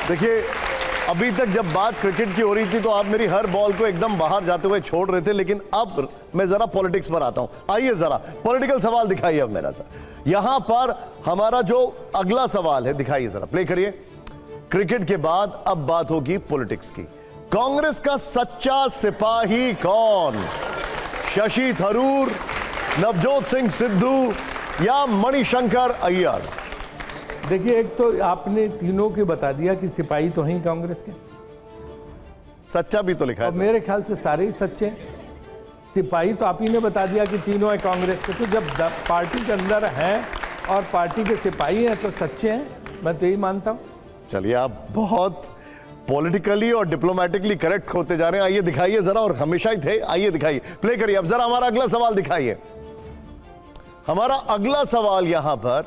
देखिए, अभी तक जब बात क्रिकेट की हो रही थी तो आप मेरी हर बॉल को एकदम बाहर जाते हुए छोड़ रहे थे, लेकिन अब मैं जरा पॉलिटिक्स पर आता हूं। आइए जरा पॉलिटिकल सवाल दिखाइए अब मेरा सर। यहां पर हमारा जो अगला सवाल है, दिखाइए जरा, प्ले करिए। क्रिकेट के बाद अब बात होगी पॉलिटिक्स की। कांग्रेस का सच्चा सिपाही कौन? शशि थरूर, नवजोत सिंह सिद्धू या मणिशंकर अय्यर? देखिए, एक तो आपने तीनों के बता दिया कि सिपाही तो हैं कांग्रेस के, सच्चा भी तो लिखा और है। मेरे ख्याल से सारे ही सच्चे हैं। सिपाही तो आप ही ने बता दिया कि तीनों है कांग्रेस के। तो जब पार्टी के अंदर हैं और पार्टी के सिपाही हैं तो सच्चे हैं, मैं तो यही मानता हूँ। चलिए, आप बहुत पॉलिटिकली और डिप्लोमेटिकली करेक्ट होते जा रहे हैं। आइए दिखाइए जरा, और हमेशा ही थे। आइए दिखाइए, प्ले करिए अब जरा हमारा अगला सवाल दिखाइए। हमारा अगला सवाल यहां पर,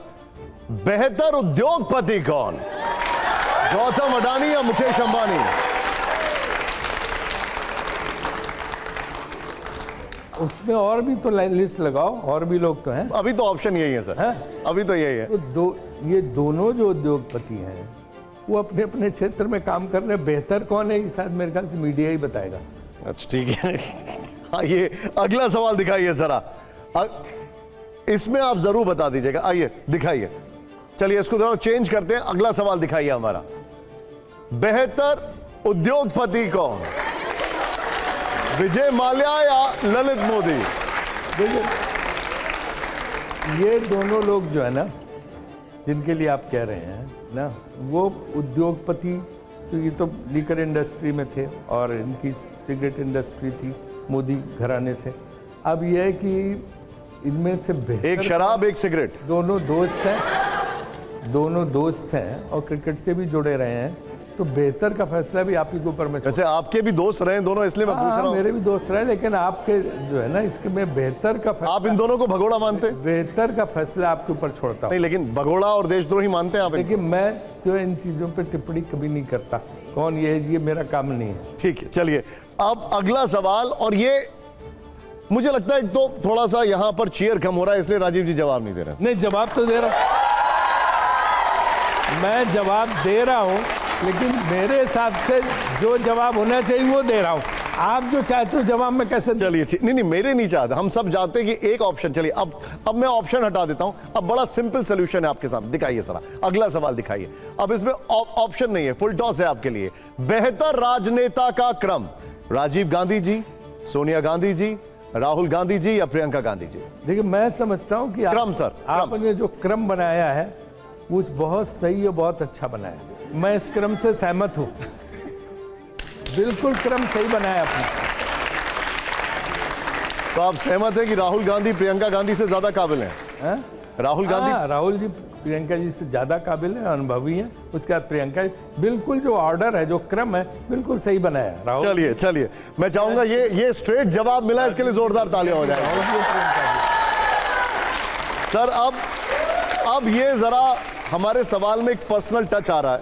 बेहतर उद्योगपति कौन? गौतम अडानी या मुकेश अंबानी? उसमें और भी तो लिस्ट लगाओ, और भी लोग तो हैं। अभी तो ऑप्शन यही है सर, हैं? अभी तो यही है। तो ये दोनों जो उद्योगपति हैं वो अपने अपने क्षेत्र में काम कर रहे हैं। बेहतर कौन है, ये शायद मेरे ख्याल से मीडिया ही बताएगा। अच्छा, ठीक है। आइए अगला सवाल दिखाइए जरा, इसमें आप जरूर बता दीजिएगा। आइए दिखाइए। चलिए, इसको थोड़ा चेंज करते हैं। अगला सवाल दिखाइए हमारा, बेहतर उद्योगपति कौन? विजय माल्या या ललित मोदी? देखिए, ये दोनों लोग जो है ना, जिनके लिए आप कह रहे हैं ना, वो उद्योगपति, तो ये तो लीकर इंडस्ट्री में थे और इनकी सिगरेट इंडस्ट्री थी मोदी घराने से। अब यह है कि इनमें से एक शराब, एक सिगरेट, दोनों दोस्त हैं और क्रिकेट से भी जुड़े रहे हैं। तो बेहतर का फैसला भी आप ही के ऊपर में। वैसे आपके भी दोस्त रहे दोनों, इसलिए मैं पूछ रहा हूं। मेरे भी दोस्त रहे, लेकिन आपके जो है ना, इसके में बेहतर का फैसला, आप इन दोनों को भगोड़ा मानते? बेहतर का फैसला आपके ऊपर छोड़ता हूं। नहीं, लेकिन भगोड़ा और देशद्रोही मानते हैं आप? देखिए, मैं जो इन चीजों पे टिप्पणी कभी नहीं करता। कौन ये मेरा काम नहीं है। ठीक है, चलिए अब अगला सवाल। और ये मुझे लगता है तो थोड़ा सा यहां पर चीयर कम हो रहा है, इसलिए राजीव जी जवाब नहीं दे रहे। नहीं, जवाब तो दे रहा, मैं जवाब दे रहा हूं, लेकिन मेरे हिसाब से जो जवाब होना चाहिए वो दे रहा हूं। आप जो चाहते हो जवाब में कैसे? चलिए, नहीं, मेरे नहीं चाहते, हम सब चाहते हैं कि एक ऑप्शन। चलिए, अब अब मैं ऑप्शन हटा देता हूं, अब बड़ा सिंपल सोल्यूशन है आपके सामने, दिखाइए सर अगला सवाल दिखाइए। अब इसमें ऑप्शन नहीं है, फुल टॉस है आपके लिए। बेहतर राजनेता का क्रम, राजीव गांधी जी, सोनिया गांधी जी, राहुल गांधी जी या प्रियंका गांधी जी? देखिए मैं समझता हूं कि क्रम सर, क्रम। आपने जो क्रम बनाया है वो बहुत सही और बहुत अच्छा बनाया है, मैं इस क्रम से सहमत हूं, बिल्कुल क्रम सही बनाया आपने। तो आप सहमत हैं कि राहुल गांधी प्रियंका गांधी से ज्यादा काबिल हैं? हैं? राहुल गांधी, हाँ, राहुल जी प्रियंका जी से ज्यादा काबिल है, अनुभवी है। उसके बाद प्रियंका जी, बिल्कुल जो ऑर्डर है, जो क्रम है, बिल्कुल सही बनाया है राहुल। चलिए चलिए, मैं चाहूंगा ये स्ट्रेट जवाब मिला, इसके लिए जोरदार तालियां हो जाए सर। अब ये जरा हमारे सवाल में एक पर्सनल टच आ रहा है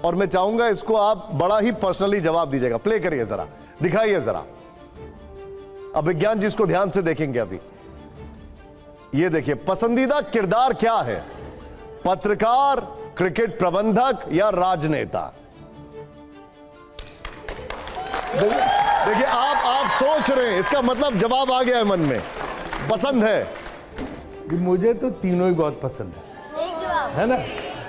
और मैं चाहूंगा इसको आप बड़ा ही पर्सनली जवाब दीजिएगा। प्ले करिए जरा, दिखाइए जरा। अभिज्ञान जी इसको ध्यान से देखेंगे। अभी ये देखिए, पसंदीदा किरदार क्या है, पत्रकार, क्रिकेट प्रबंधक या राजनेता? देखिए आप सोच रहे हैं, इसका मतलब जवाब आ गया है मन में। पसंद है? मुझे तो तीनों ही बहुत पसंद है, एक जवाब है ना।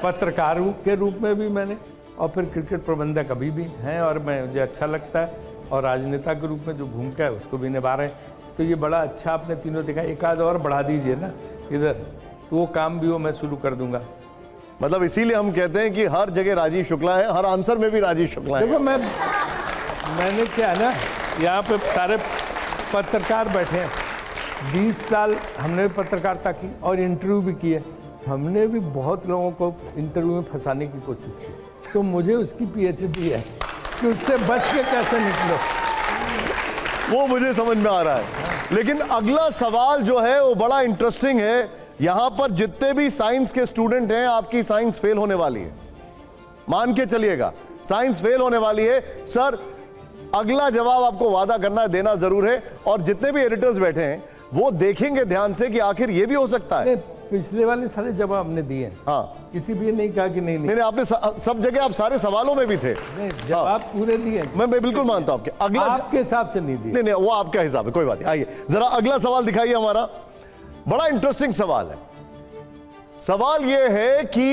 पत्रकार के रूप में भी मैंने, और फिर क्रिकेट प्रबंधक अभी भी हैं और मुझे अच्छा लगता है, और राजनेता के रूप में जो भूमिका है उसको भी निभा रहे हैं। तो ये बड़ा अच्छा आपने तीनों देखा। एक आध और बढ़ा दीजिए ना इधर, तो वो काम भी वो मैं शुरू कर दूंगा। मतलब इसीलिए हम कहते हैं कि हर जगह राजीव शुक्ला है, हर आंसर में भी राजीव शुक्ला है। देखो मैंने क्या है ना, यहाँ पे सारे पत्रकार बैठे हैं, 20 साल हमने पत्रकारिता की और इंटरव्यू भी किए। हमने भी बहुत लोगों को इंटरव्यू में फंसाने की कोशिश की, तो मुझे उसकी पीएचडी है कि उससे बच के कैसे निकलो, वो मुझे समझ में आ रहा है। लेकिन अगला सवाल जो है वो बड़ा इंटरेस्टिंग है। यहां पर जितने भी साइंस के स्टूडेंट हैं, आपकी साइंस फेल होने वाली है, मान के चलिएगा, साइंस फेल होने वाली है। सर अगला जवाब आपको वादा करना देना जरूर है, और जितने भी एडिटर्स बैठे हैं वो देखेंगे ध्यान से कि आखिर ये भी हो सकता है। पिछले वाले सारे जवाब हमने दिए हैं। हाँ, किसी भी नहीं कहा कि नहीं आपने सब जगह, आप सारे सवालों में भी थे। जवाब पूरे दिए। मैं बिल्कुल मानता हूं आपके। अगला आपके हिसाब से नहीं दिए। नहीं, वो आपका हिसाब है, कोई बात नहीं। आइए जरा अगला सवाल दिखाइए हमारा। बड़ा इंटरेस्टिंग सवाल है। सवाल यह है कि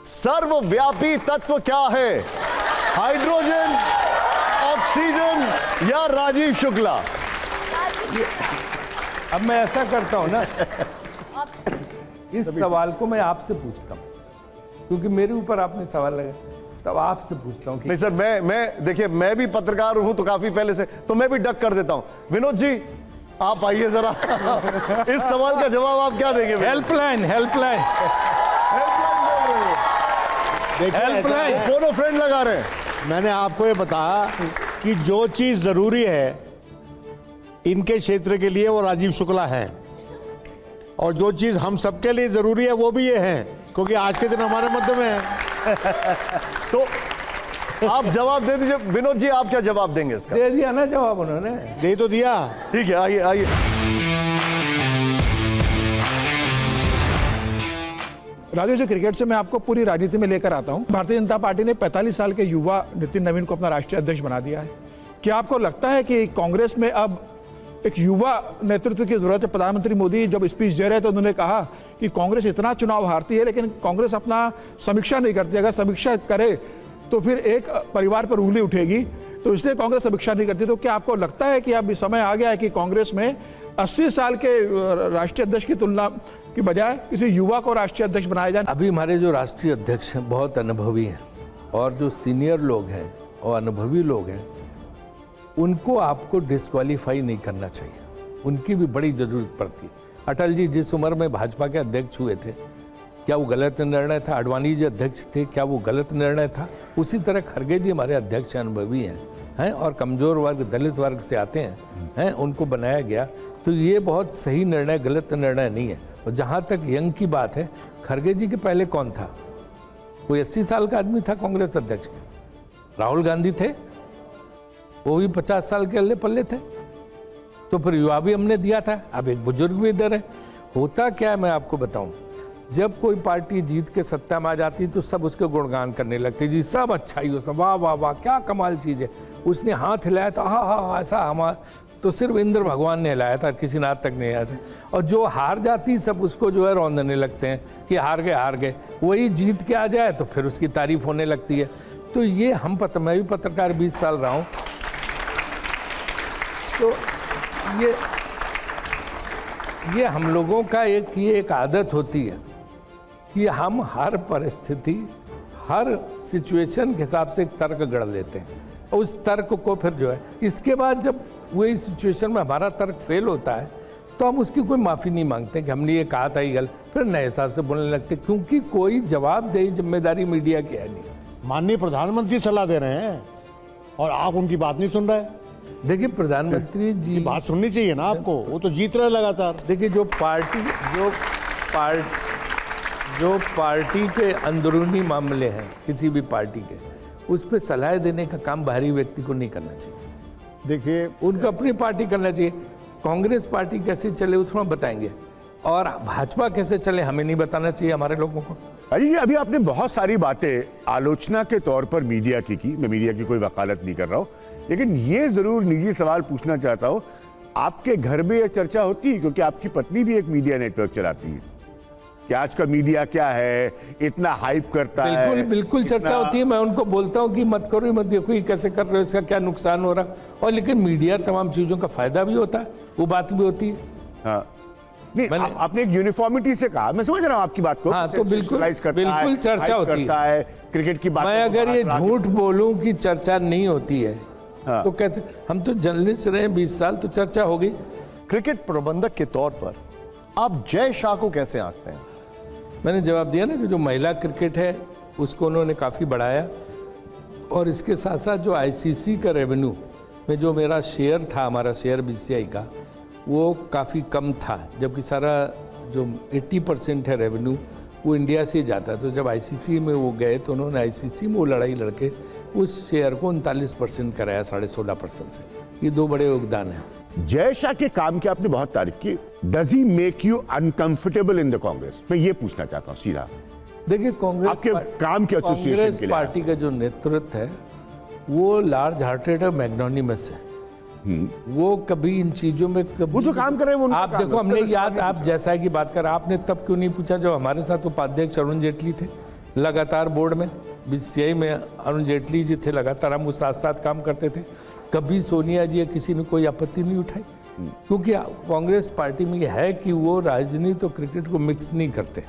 सर्वव्यापी तत्व क्या है, हाइड्रोजन, ऑक्सीजन या राजीव शुक्ला? अब मैं ऐसा करता हूं ना, इस सवाल को मैं आपसे पूछता हूं, क्योंकि मेरे ऊपर आपने सवाल लगाया, तब आपसे पूछता हूं कि नहीं सर, मैं देखिए, मैं भी पत्रकार हूं तो काफी पहले से, तो मैं भी डक कर देता हूं। विनोद जी आप आइए जरा इस सवाल का जवाब आप क्या देंगे? हेल्पलाइन फोन फ्रेंड लगा रहे हैं। मैंने आपको ये बताया कि जो चीज जरूरी है इनके क्षेत्र के लिए वो राजीव शुक्ला है, और जो चीज हम सबके लिए जरूरी है वो भी ये है, क्योंकि आज के दिन हमारे मध्य में है। तो आप जवाब दे दीजिए। विनोद जी आप क्या जवाब देंगे इसका? दे दिया ना जवाब उन्होंने। दे तो दिया। ठीक है, आइए आइए। राजीव जी, क्रिकेट से मैं आपको पूरी राजनीति में लेकर आता हूं। भारतीय जनता पार्टी ने 45 साल के युवा नितिन नवीन को अपना राष्ट्रीय अध्यक्ष बना दिया है। क्या आपको लगता है कि कांग्रेस में अब एक युवा नेतृत्व की जरूरत है? प्रधानमंत्री मोदी जब स्पीच दे रहे थे उन्होंने कहा कि कांग्रेस इतना चुनाव हारती है लेकिन कांग्रेस अपना समीक्षा नहीं करती, अगर समीक्षा करे तो फिर एक परिवार पर उंगली उठेगी, तो इसलिए कांग्रेस समीक्षा नहीं करती। तो क्या आपको लगता है कि अब समय आ गया है कि कांग्रेस में 80 साल के राष्ट्रीय अध्यक्ष की तुलना की बजाय किसी युवा को राष्ट्रीय अध्यक्ष बनाया जाए? अभी हमारे जो राष्ट्रीय अध्यक्ष हैं बहुत अनुभवी हैं, और जो सीनियर लोग हैं और अनुभवी लोग हैं उनको आपको डिस्क्वालीफाई नहीं करना चाहिए, उनकी भी बड़ी जरूरत पड़ती है। अटल जी जिस उम्र में भाजपा के अध्यक्ष हुए थे, क्या वो गलत निर्णय था? आडवाणी जी अध्यक्ष थे, क्या वो गलत निर्णय था? उसी तरह खड़गे जी हमारे अध्यक्ष अनुभवी हैं और कमज़ोर वर्ग, दलित वर्ग से आते हैं, उनको बनाया गया, तो ये बहुत सही निर्णय, गलत निर्णय नहीं है। और जहाँ तक यंग की बात है, खड़गे जी के पहले कौन था? कोई 80 साल का आदमी था कांग्रेस अध्यक्ष? राहुल गांधी थे, वो भी 50 साल के अल्ले पल्ले थे। तो फिर युवा भी हमने दिया था, अब एक बुजुर्ग भी इधर है। होता क्या है मैं आपको बताऊं, जब कोई पार्टी जीत के सत्ता में आ जाती तो सब उसके गुणगान करने लगते, जी सब अच्छा ही हो, सब वाह वाह वाह क्या कमाल चीज़ है, उसने हाथ हिलाया तो हाँ हाँ ऐसा हमारा, तो सिर्फ इंद्र भगवान ने हिलाया था, किसी ने आज तक नहीं हिलाया था। और जो हार जाती सब उसको जो है रौंदने लगते हैं कि हार गए। वही जीत के आ जाए तो फिर उसकी तारीफ होने लगती है। तो ये मैं भी पत्रकार 20 साल रहा हूँ, तो ये हम लोगों का एक आदत होती है कि हम हर परिस्थिति, हर सिचुएशन के हिसाब से एक तर्क गढ़ लेते हैं, और उस तर्क को फिर जो है इसके बाद जब वही सिचुएशन में हमारा तर्क फेल होता है तो हम उसकी कोई माफ़ी नहीं मांगते कि हमने ये कहा था ये गलत, फिर नए हिसाब से बोलने लगते, क्योंकि कोई जवाबदेही जिम्मेदारी मीडिया की है नहीं। माननीय प्रधानमंत्री सलाह दे रहे हैं और आप उनकी बात नहीं सुन रहे। देखिए प्रधानमंत्री जी, बात सुननी चाहिए ना आपको, वो तो जीत रहे लगातार। देखिए जो पार्टी के अंदरूनी मामले हैं किसी भी पार्टी के, उस पर सलाह देने का काम बाहरी व्यक्ति को नहीं करना चाहिए। देखिए उनको अपनी पार्टी करना चाहिए। कांग्रेस पार्टी कैसे चले वो थोड़ा बताएंगे, और भाजपा कैसे चले हमें नहीं बताना चाहिए हमारे लोगों को। अजी जी, अभी आपने बहुत सारी बातें आलोचना के तौर पर मीडिया की मैं मीडिया की कोई वकालत नहीं कर रहा हूं, लेकिन ये जरूर निजी सवाल पूछना चाहता हूं, आपके घर में यह चर्चा होती है, क्योंकि आपकी पत्नी भी एक मीडिया नेटवर्क चलाती है, कि आज का मीडिया क्या है, इतना हाइप करता है। बिल्कुल चर्चा होती है। मैं उनको बोलता हूँ कि मत करो, मत देखो ये कैसे कर रहे हो, इसका क्या नुकसान हो रहा, और लेकिन मीडिया तमाम चीजों का फायदा भी होता है, वो बात भी होती है। हाँ नहीं, आपने एक यूनिफॉर्मिटी से कहा, मैं समझ रहा हूँ आपकी बात को। हाँ, तो बिल्कुल चर्चा होती है क्रिकेट की बात। मैं अगर ये झूठ बोलूं कि चर्चा नहीं होती है, हाँ। तो कैसे? हम तो जर्नलिस्ट रहे 20 साल, तो चर्चा हो गई। क्रिकेट प्रबंधक के तौर पर आप जय शाह को कैसे आंकते हैं? मैंने जवाब दिया ना कि जो महिला क्रिकेट है उसको उन्होंने काफ़ी बढ़ाया, और इसके साथ साथ जो आईसीसी का रेवेन्यू में जो मेरा शेयर था, हमारा शेयर बीसीसीआई का, वो काफ़ी कम था, जबकि सारा जो 80% है रेवेन्यू वो इंडिया से जाता है। तो जब आईसीसी में वो गए तो उन्होंने आईसीसी में वो लड़ाई लड़के उस शेयर को 39% कराया 16.5% से। ये दो बड़े योगदान हैं। जय शाह के काम की आपने बहुत तारीफ की, does he make you uncomfortable in the Congress? मैं ये पूछना चाहता हूँ सीधा। देखिए आपके काम के एसोसिएशन कांग्रेस के लिए पार्टी का जो नेतृत्व है वो लार्ज हार्टेड और मैग्नोनिमस है। वो कभी इन चीजों में वो जो काम कर रहे हैं वो उनका आप काम है, देखो, उसका हमने तो याद, सवाल आप जैसा की बात कर, आपने तब क्यों नहीं पूछा जब हमारे साथ उपाध्यक्ष अरुण जेटली थे लगातार बोर्ड में, बीसीसीआई में अरुण जेटली जी थे लगातार, हम साथ साथ काम करते थे। कभी सोनिया जी या किसी ने कोई आपत्ति नहीं उठाई, क्योंकि कांग्रेस पार्टी में यह है कि वो राजनीति और क्रिकेट को मिक्स नहीं करते।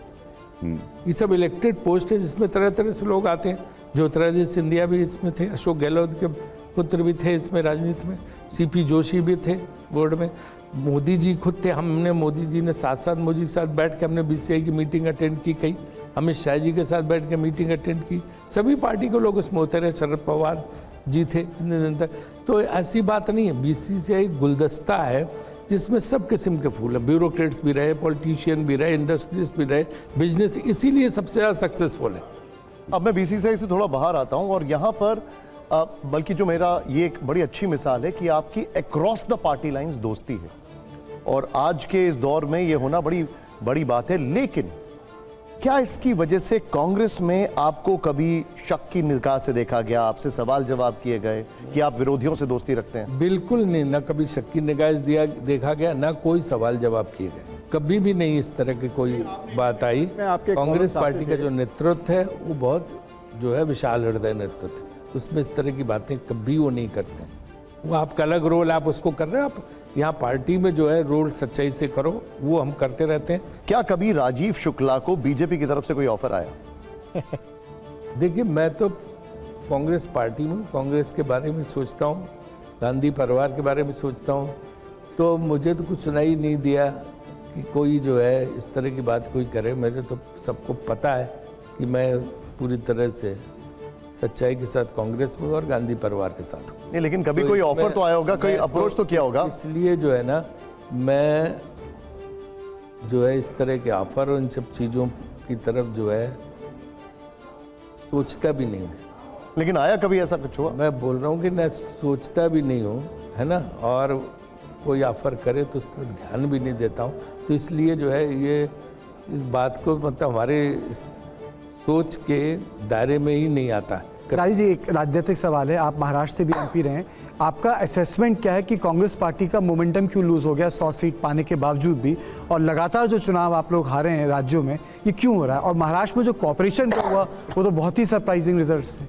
ये सब इलेक्टेड पोस्ट है जिसमें तरह तरह से लोग आते हैं। ज्योतिरादित्य सिंधिया भी इसमें थे, अशोक गहलोत के पुत्र भी थे इसमें राजनीति में, सीपी जोशी भी थे बोर्ड में, मोदी जी खुद थे। हमने मोदी जी ने साथ मोदी के साथ बैठ के हमने बीसीसीआई की मीटिंग अटेंड की, कई अमित शाह जी के साथ बैठ के मीटिंग अटेंड की, सभी पार्टी के लोग उसमें होते रहे, शरद पवार जी थे इतने दिन तक। तो ऐसी बात नहीं है, बीसीसीआई गुलदस्ता है जिसमें सब किस्म के फूल हैं, ब्यूरोक्रेट्स भी रहे, पॉलिटिशियन भी रहे, इंडस्ट्रियलिस्ट भी रहे, बिजनेस, इसीलिए सबसे ज़्यादा सक्सेसफुल है। अब मैं बीसीसीआई से थोड़ा बाहर आता हूं, और यहां पर बल्कि जो मेरा ये एक बड़ी अच्छी मिसाल है कि आपकी अक्रॉस द पार्टी लाइंस दोस्ती है, और आज के इस दौर में ये होना बड़ी बड़ी बात है। लेकिन क्या इसकी वजह से कांग्रेस में आपको कभी शक की निगाह से देखा गया, आपसे सवाल जवाब किए गए कि आप विरोधियों से दोस्ती रखते हैं? बिल्कुल नहीं, ना कभी शक की निगाह से देखा गया, ना कोई सवाल जवाब किए गए, कभी भी नहीं इस तरह की कोई बात आई। कांग्रेस पार्टी का जो नेतृत्व है वो बहुत जो है विशाल हृदय नेतृत्व है, उसमें इस तरह की बातें कभी वो नहीं करते। वो आपका अलग रोल, आप उसको कर रहे हैं, आप यहाँ पार्टी में जो है रोल सच्चाई से करो, वो हम करते रहते हैं। क्या कभी राजीव शुक्ला को बीजेपी की तरफ से कोई ऑफर आया? देखिए, मैं तो कांग्रेस पार्टी में, कांग्रेस के बारे में सोचता हूँ, गांधी परिवार के बारे में सोचता हूँ, तो मुझे तो कुछ सुनाई नहीं दिया कि कोई जो है इस तरह की बात कोई करे। मुझे तो सबको पता है कि मैं पूरी तरह से सच्चाई के साथ कांग्रेस में और गांधी परिवार के साथ हूँ। नहीं, लेकिन कभी कोई ऑफर तो आया होगा, कोई अप्रोच तो किया होगा? इसलिए जो है ना, मैं जो है इस तरह के ऑफर और इन सब चीज़ों की तरफ जो है सोचता भी नहीं हूँ। लेकिन आया कभी ऐसा कुछ हुआ? मैं बोल रहा हूँ कि मैं सोचता भी नहीं हूँ, है ना, और कोई ऑफर करे तो उस तरफ ध्यान भी नहीं देता हूँ। तो इसलिए जो है ये इस बात को मतलब हमारे सोच के दायरे में ही नहीं आता। राजीव जी, एक राजनीतिक सवाल है, आप महाराष्ट्र से भी एमपी रहे हैं, आपका असेसमेंट क्या है कि कांग्रेस पार्टी का मोमेंटम क्यों लूज हो गया 100 सीट पाने के बावजूद भी, और लगातार जो चुनाव आप लोग हारे हैं राज्यों में, ये क्यों हो रहा है? और महाराष्ट्र में जो कॉपरेशन का हुआ वो तो बहुत ही सरप्राइजिंग रिजल्ट्स थे।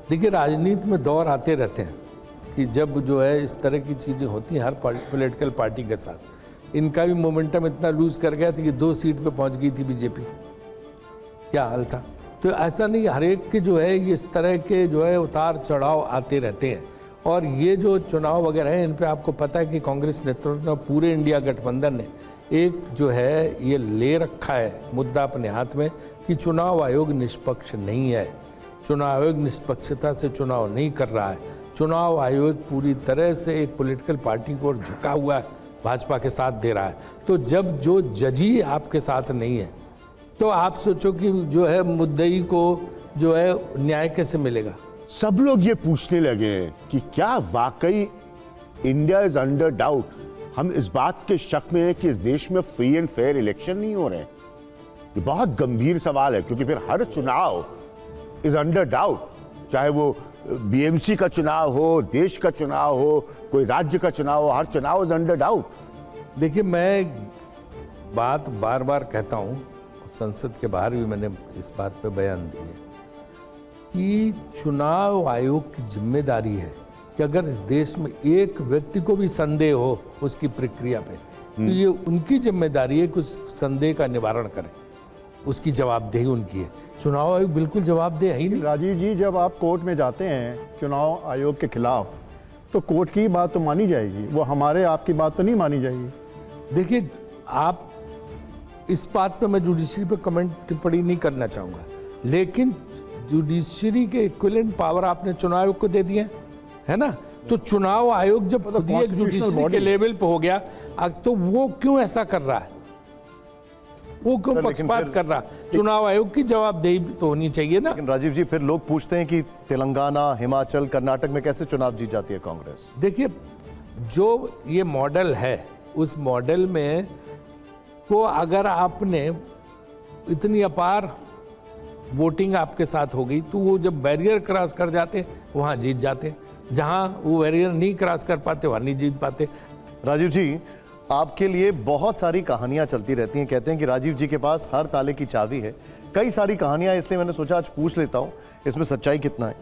देखिए, राजनीति में दौर आते रहते हैं कि जब जो है इस तरह की चीज़ें होती हैं हर पॉलिटिकल पार्टी के साथ। इनका भी मोमेंटम इतना लूज कर गया था कि 2 सीट पे पहुंच गई थी बीजेपी। क्या हाल था? तो ऐसा नहीं, हर एक के जो है इस तरह के जो है उतार चढ़ाव आते रहते हैं। और ये जो चुनाव वगैरह हैं, इन पे आपको पता है कि कांग्रेस नेतृत्व में पूरे इंडिया गठबंधन ने एक जो है ये ले रखा है मुद्दा अपने हाथ में कि चुनाव आयोग निष्पक्ष नहीं है, चुनाव आयोग निष्पक्षता से चुनाव नहीं कर रहा है, चुनाव आयोग पूरी तरह से एक पॉलिटिकल पार्टी को झुका हुआ है, भाजपा के साथ दे रहा है। तो जब जो जज ही आपके साथ नहीं है तो आप सोचो कि जो है मुद्दई को जो है न्याय कैसे मिलेगा? सब लोग ये पूछने लगे हैं कि क्या वाकई इंडिया इज अंडर डाउट। हम इस बात के शक में हैं कि इस देश में फ्री एंड फेयर इलेक्शन नहीं हो रहे हैं। ये बहुत गंभीर सवाल है, क्योंकि फिर हर चुनाव इज अंडर डाउट, चाहे वो बीएमसी का चुनाव हो, देश का चुनाव हो, कोई राज्य का चुनाव हो, हर चुनाव इज अंडर डाउट। देखिए, मैं बात बार बार कहता हूँ, संसद के बाहर भी मैंने इस बात पे बयान दी है कि चुनाव आयोग की जिम्मेदारी है कि अगर इस देश में एक व्यक्ति को भी संदेह हो उसकी प्रक्रिया पे, तो ये उनकी जिम्मेदारी है कि उस संदेह का निवारण करें, उसकी जवाबदेही उनकी है। चुनाव आयोग बिल्कुल जवाबदेह है ही नहीं। राजीव जी, जब आप कोर्ट में जाते हैं चुनाव आयोग के खिलाफ, तो कोर्ट की बात तो मानी जाएगी, वो हमारे आपकी बात तो नहीं मानी जाएगी। देखिए, आप इस बात पे मैं जुडिशरी पे कमेंट टिप्पणी नहीं करना चाहूँगा, लेकिन जुडिशरी के इक्विवेलेंट पावर आपने चुनाव आयोग को दे दिए, है ना? तो चुनाव आयोग जब खुद ही एक जुडिशरी के लेवल पे हो गया, तो वो क्यों ऐसा कर रहा है? वो क्यों पक्षपात कर रहा? चुनाव आयोग की जवाबदेही तो होनी चाहिए ना। लेकिन राजीव जी, फिर लोग पूछते हैं कि तेलंगाना, हिमाचल, कर्नाटक में कैसे चुनाव जीत जाती है कांग्रेस? देखिए, जो ये मॉडल है, उस मॉडल में को अगर आपने इतनी अपार वोटिंग आपके साथ हो गई, तो वो जब बैरियर क्रॉस कर जाते वहाँ जीत जाते, जहाँ वो बैरियर नहीं क्रॉस कर पाते वहाँ नहीं जीत पाते। राजीव जी, आपके लिए बहुत सारी कहानियां चलती रहती हैं। कहते हैं कि राजीव जी के पास हर ताले की चाबी है। कई सारी कहानियां, इसलिए मैंने सोचा आज पूछ लेता हूं इसमें सच्चाई कितना है।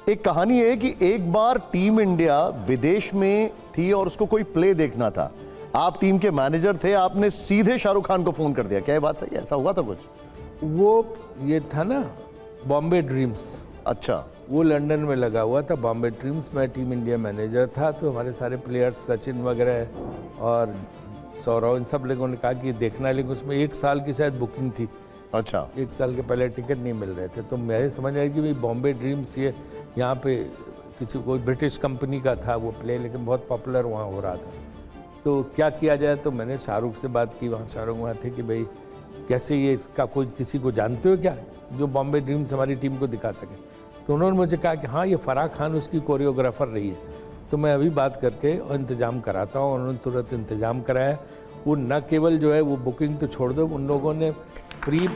एक कहानी है कि एक बार टीम इंडिया विदेश में थी और उसको कोई प्ले देखना था। आप टीम के मैनेजर थे, आपने सीधे शाहरुख खान को फोन कर दिया। क्या ये बात सही है? ऐसा हुआ था कुछ? वो ये था ना बॉम्बे ड्रीम्स। अच्छा, वो लंदन में लगा हुआ था बॉम्बे ड्रीम्स। मैं टीम इंडिया मैनेजर था, तो हमारे सारे प्लेयर्स सचिन वगैरह और सौरव, इन सब लोगों ने कहा कि देखना है, लेकिन उसमें 1 साल की शायद बुकिंग थी। अच्छा, 1 साल के पहले टिकट नहीं मिल रहे थे। तो मैं समझ आया कि भाई बॉम्बे ड्रीम्स ये यहाँ पे कोई ब्रिटिश कंपनी का था वो प्ले, लेकिन बहुत पॉपुलर वहाँ हो रहा था। तो क्या किया जाए? तो मैंने शाहरुख से बात की, वहाँ शाहरुख वहाँ थे कि भाई कैसे ये इसका कोई किसी को जानते हो क्या जो बॉम्बे ड्रीम्स हमारी टीम को दिखा सके? तो उन्होंने मुझे कहा कि हाँ, ये फराह खान उसकी कोरियोग्राफर रही है। तो मैं अभी बात करके और इंतज़ाम कराता हूँ। उन्होंने तुरंत इंतज़ाम कराया। वो न केवल जो है वो बुकिंग तो छोड़ दो, उन लोगों ने फ्री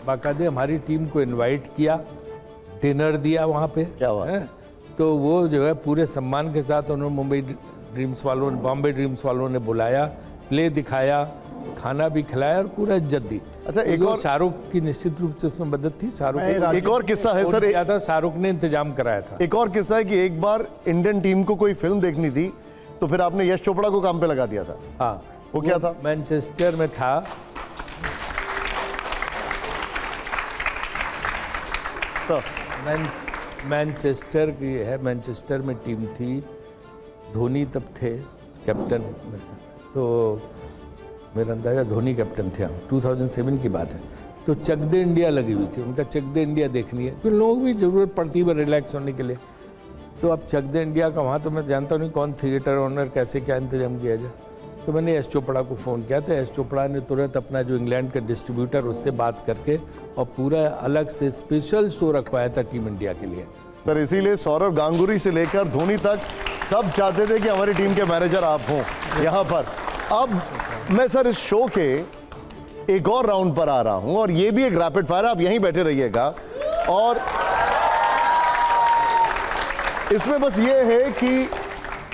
बाकायदे हमारी टीम को इनवाइट किया, डिनर दिया वहाँ पे। क्या बात है? तो वो जो है पूरे सम्मान के साथ उन्होंने बॉम्बे ड्रीम्स वालों ने बुलाया, प्ले दिखाया, खाना भी खिलाया और पूरा इज्जत दी। अच्छा, तो एक और शाहरुख की निश्चित रूप से उसमें मदद थी। शाहरुख एक और किस्सा है सर, क्या था, शाहरुख ने इंतजाम कराया था। एक और किस्सा है कि एक बार इंडियन टीम को कोई फिल्म देखनी थी, तो फिर आपने यश चोपड़ा को काम पे लगा दिया था। हाँ, वो क्या था? मैनचेस्टर में था। सर, मैनचेस्टर की है, मैनचेस्टर में टीम थी, धोनी तब थे कैप्टन। तो मेरा अंदाजा धोनी कैप्टन थे। 2007 की बात है। तो चक दे इंडिया लगी हुई थी, उनका चक दे इंडिया देखनी है, फिर लोगों की जरूरत पड़ती है रिलैक्स होने के लिए। तो अब चक दे इंडिया का वहाँ तो मैं जानता नहीं कौन थिएटर ओनर, कैसे क्या इंतजाम किया जाए। तो मैंने यश चोपड़ा को फ़ोन किया था। यश चोपड़ा ने तुरंत अपना जो इंग्लैंड का डिस्ट्रीब्यूटर उससे बात करके और पूरा अलग से स्पेशल शो रखवाया था टीम इंडिया के लिए। सर, इसीलिए सौरव गांगुली से लेकर धोनी तक सब चाहते थे कि हमारी टीम के मैनेजर आप हों यहाँ पर। अब मैं सर इस शो के एक और राउंड पर आ रहा हूं और ये भी एक रैपिड फायर, आप यहीं बैठे रहिएगा। और इसमें बस ये है कि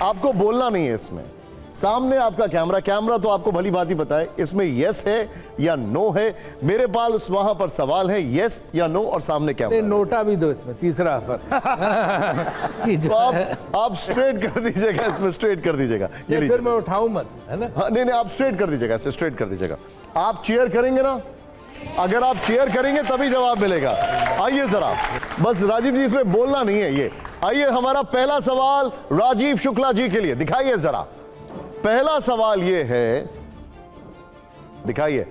आपको बोलना नहीं है। इसमें सामने आपका कैमरा तो आपको भली बात ही बताए इसमें यस है या नो है। मेरे पास वहां पर सवाल है यस या नो और सामने कैमरा। नोटा भी दो इसमें तीसरा पर कि जो तो आप स्ट्रेट कर दीजिएगा, इसमें स्ट्रेट कर दीजिएगा। ये फिर लीजिए। मैं उठाऊं मत, है ना? हाँ, नहीं आप स्ट्रेट कर दीजिएगा, ऐसे स्ट्रेट कर दीजिएगा। आप चीयर करेंगे ना? अगर आप चीयर करेंगे तभी जवाब मिलेगा। आइए जरा, बस राजीव जी इसमें बोलना नहीं है ये। आइए हमारा पहला सवाल राजीव शुक्ला जी के लिए, दिखाइए जरा। पहला सवाल ये है, दिखाइए।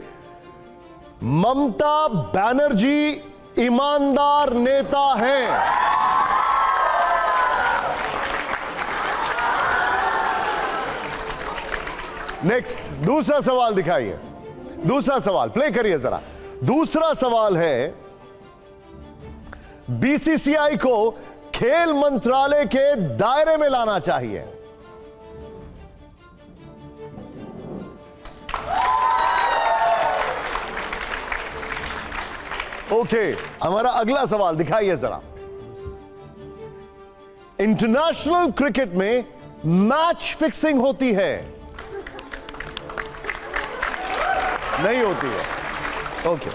ममता बनर्जी ईमानदार नेता हैं। नेक्स्ट, दूसरा सवाल दिखाइए। दूसरा सवाल प्ले करिए जरा। दूसरा सवाल है, बीसीसीआई को खेल मंत्रालय के दायरे में लाना चाहिए। ओके, हमारा अगला सवाल दिखाइए जरा। इंटरनेशनल क्रिकेट में मैच फिक्सिंग होती है? नहीं होती है। ओके,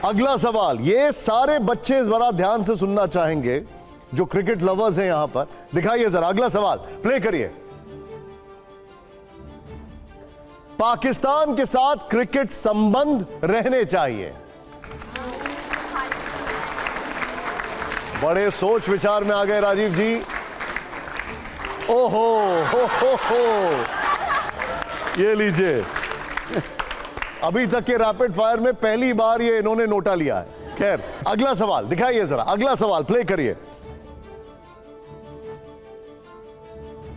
अगला सवाल, ये सारे बच्चे जरा ध्यान से सुनना चाहेंगे जो क्रिकेट लवर्स हैं यहां पर। दिखाइए जरा अगला सवाल, प्ले करिए। पाकिस्तान के साथ क्रिकेट संबंध रहने चाहिए? बड़े सोच विचार में आ गए राजीव जी। ओहो हो। ये लीजिए, अभी तक के रैपिड फायर में पहली बार ये इन्होंने नोटा लिया है। खैर, अगला सवाल दिखाइए जरा। अगला सवाल प्ले करिए।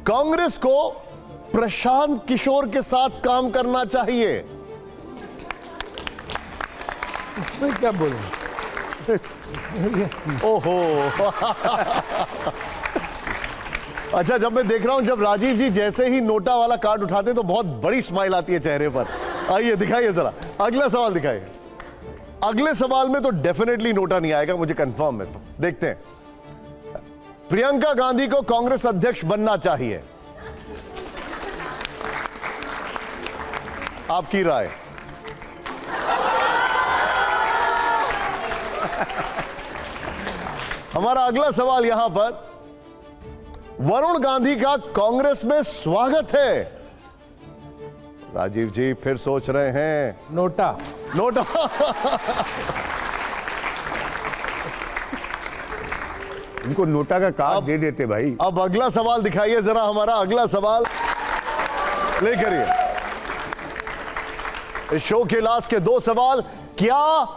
कांग्रेस को प्रशांत किशोर के साथ काम करना चाहिए? इसमें क्या बोलूं? ओहो अच्छा, जब मैं देख रहा हूं जब राजीव जी जैसे ही नोटा वाला कार्ड उठाते हैं तो बहुत बड़ी स्माइल आती है चेहरे पर। आइए दिखाइए जरा अगला सवाल दिखाइए। अगले सवाल में तो डेफिनेटली नोटा नहीं आएगा, मुझे कंफर्म है। तो देखते हैं, प्रियंका गांधी को कांग्रेस अध्यक्ष बनना चाहिए? आपकी राय? हमारा अगला सवाल यहां पर, वरुण गांधी का कांग्रेस में स्वागत है? राजीव जी फिर सोच रहे हैं। नोटा। नोटा इनको नोटा का कार्ड दे देते भाई। अब अगला सवाल दिखाइए जरा। हमारा अगला सवाल प्ले करिए। इस शो के लास्ट के दो सवाल, क्या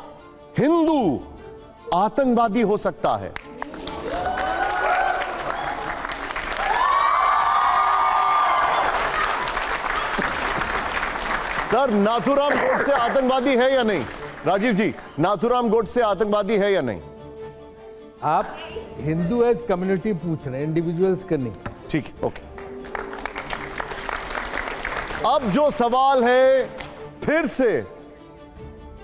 हिंदू आतंकवादी हो सकता है? सर, नाथूराम गोडसे आतंकवादी है या नहीं? राजीव जी, नाथूराम गोडसे आतंकवादी है या नहीं? आप हिंदू एज कम्युनिटी पूछ रहे हैं, इंडिविजुअल्स का नहीं। ठीक है, ओके। अब जो सवाल है, फिर से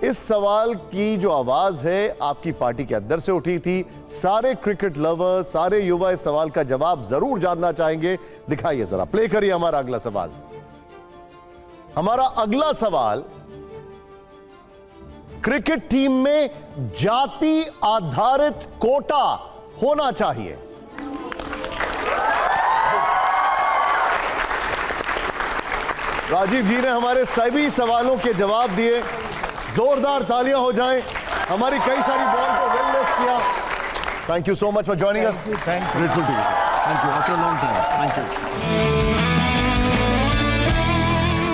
इस सवाल की जो आवाज है आपकी पार्टी के अंदर से उठी थी। सारे क्रिकेट लवर, सारे युवा इस सवाल का जवाब जरूर जानना चाहेंगे। दिखाइए जरा, प्ले करिए हमारा अगला सवाल। हमारा अगला सवाल, क्रिकेट टीम में जाति आधारित कोटा होना चाहिए? राजीव जी ने हमारे सभी सवालों के जवाब दिए। जोरदार तालियां हो जाएं। हमारी कई सारी बॉल को वेल लिफ्ट किया। Thank you so much for joining us. Thank you. Grateful to you. Thank you after a long time. Thank you.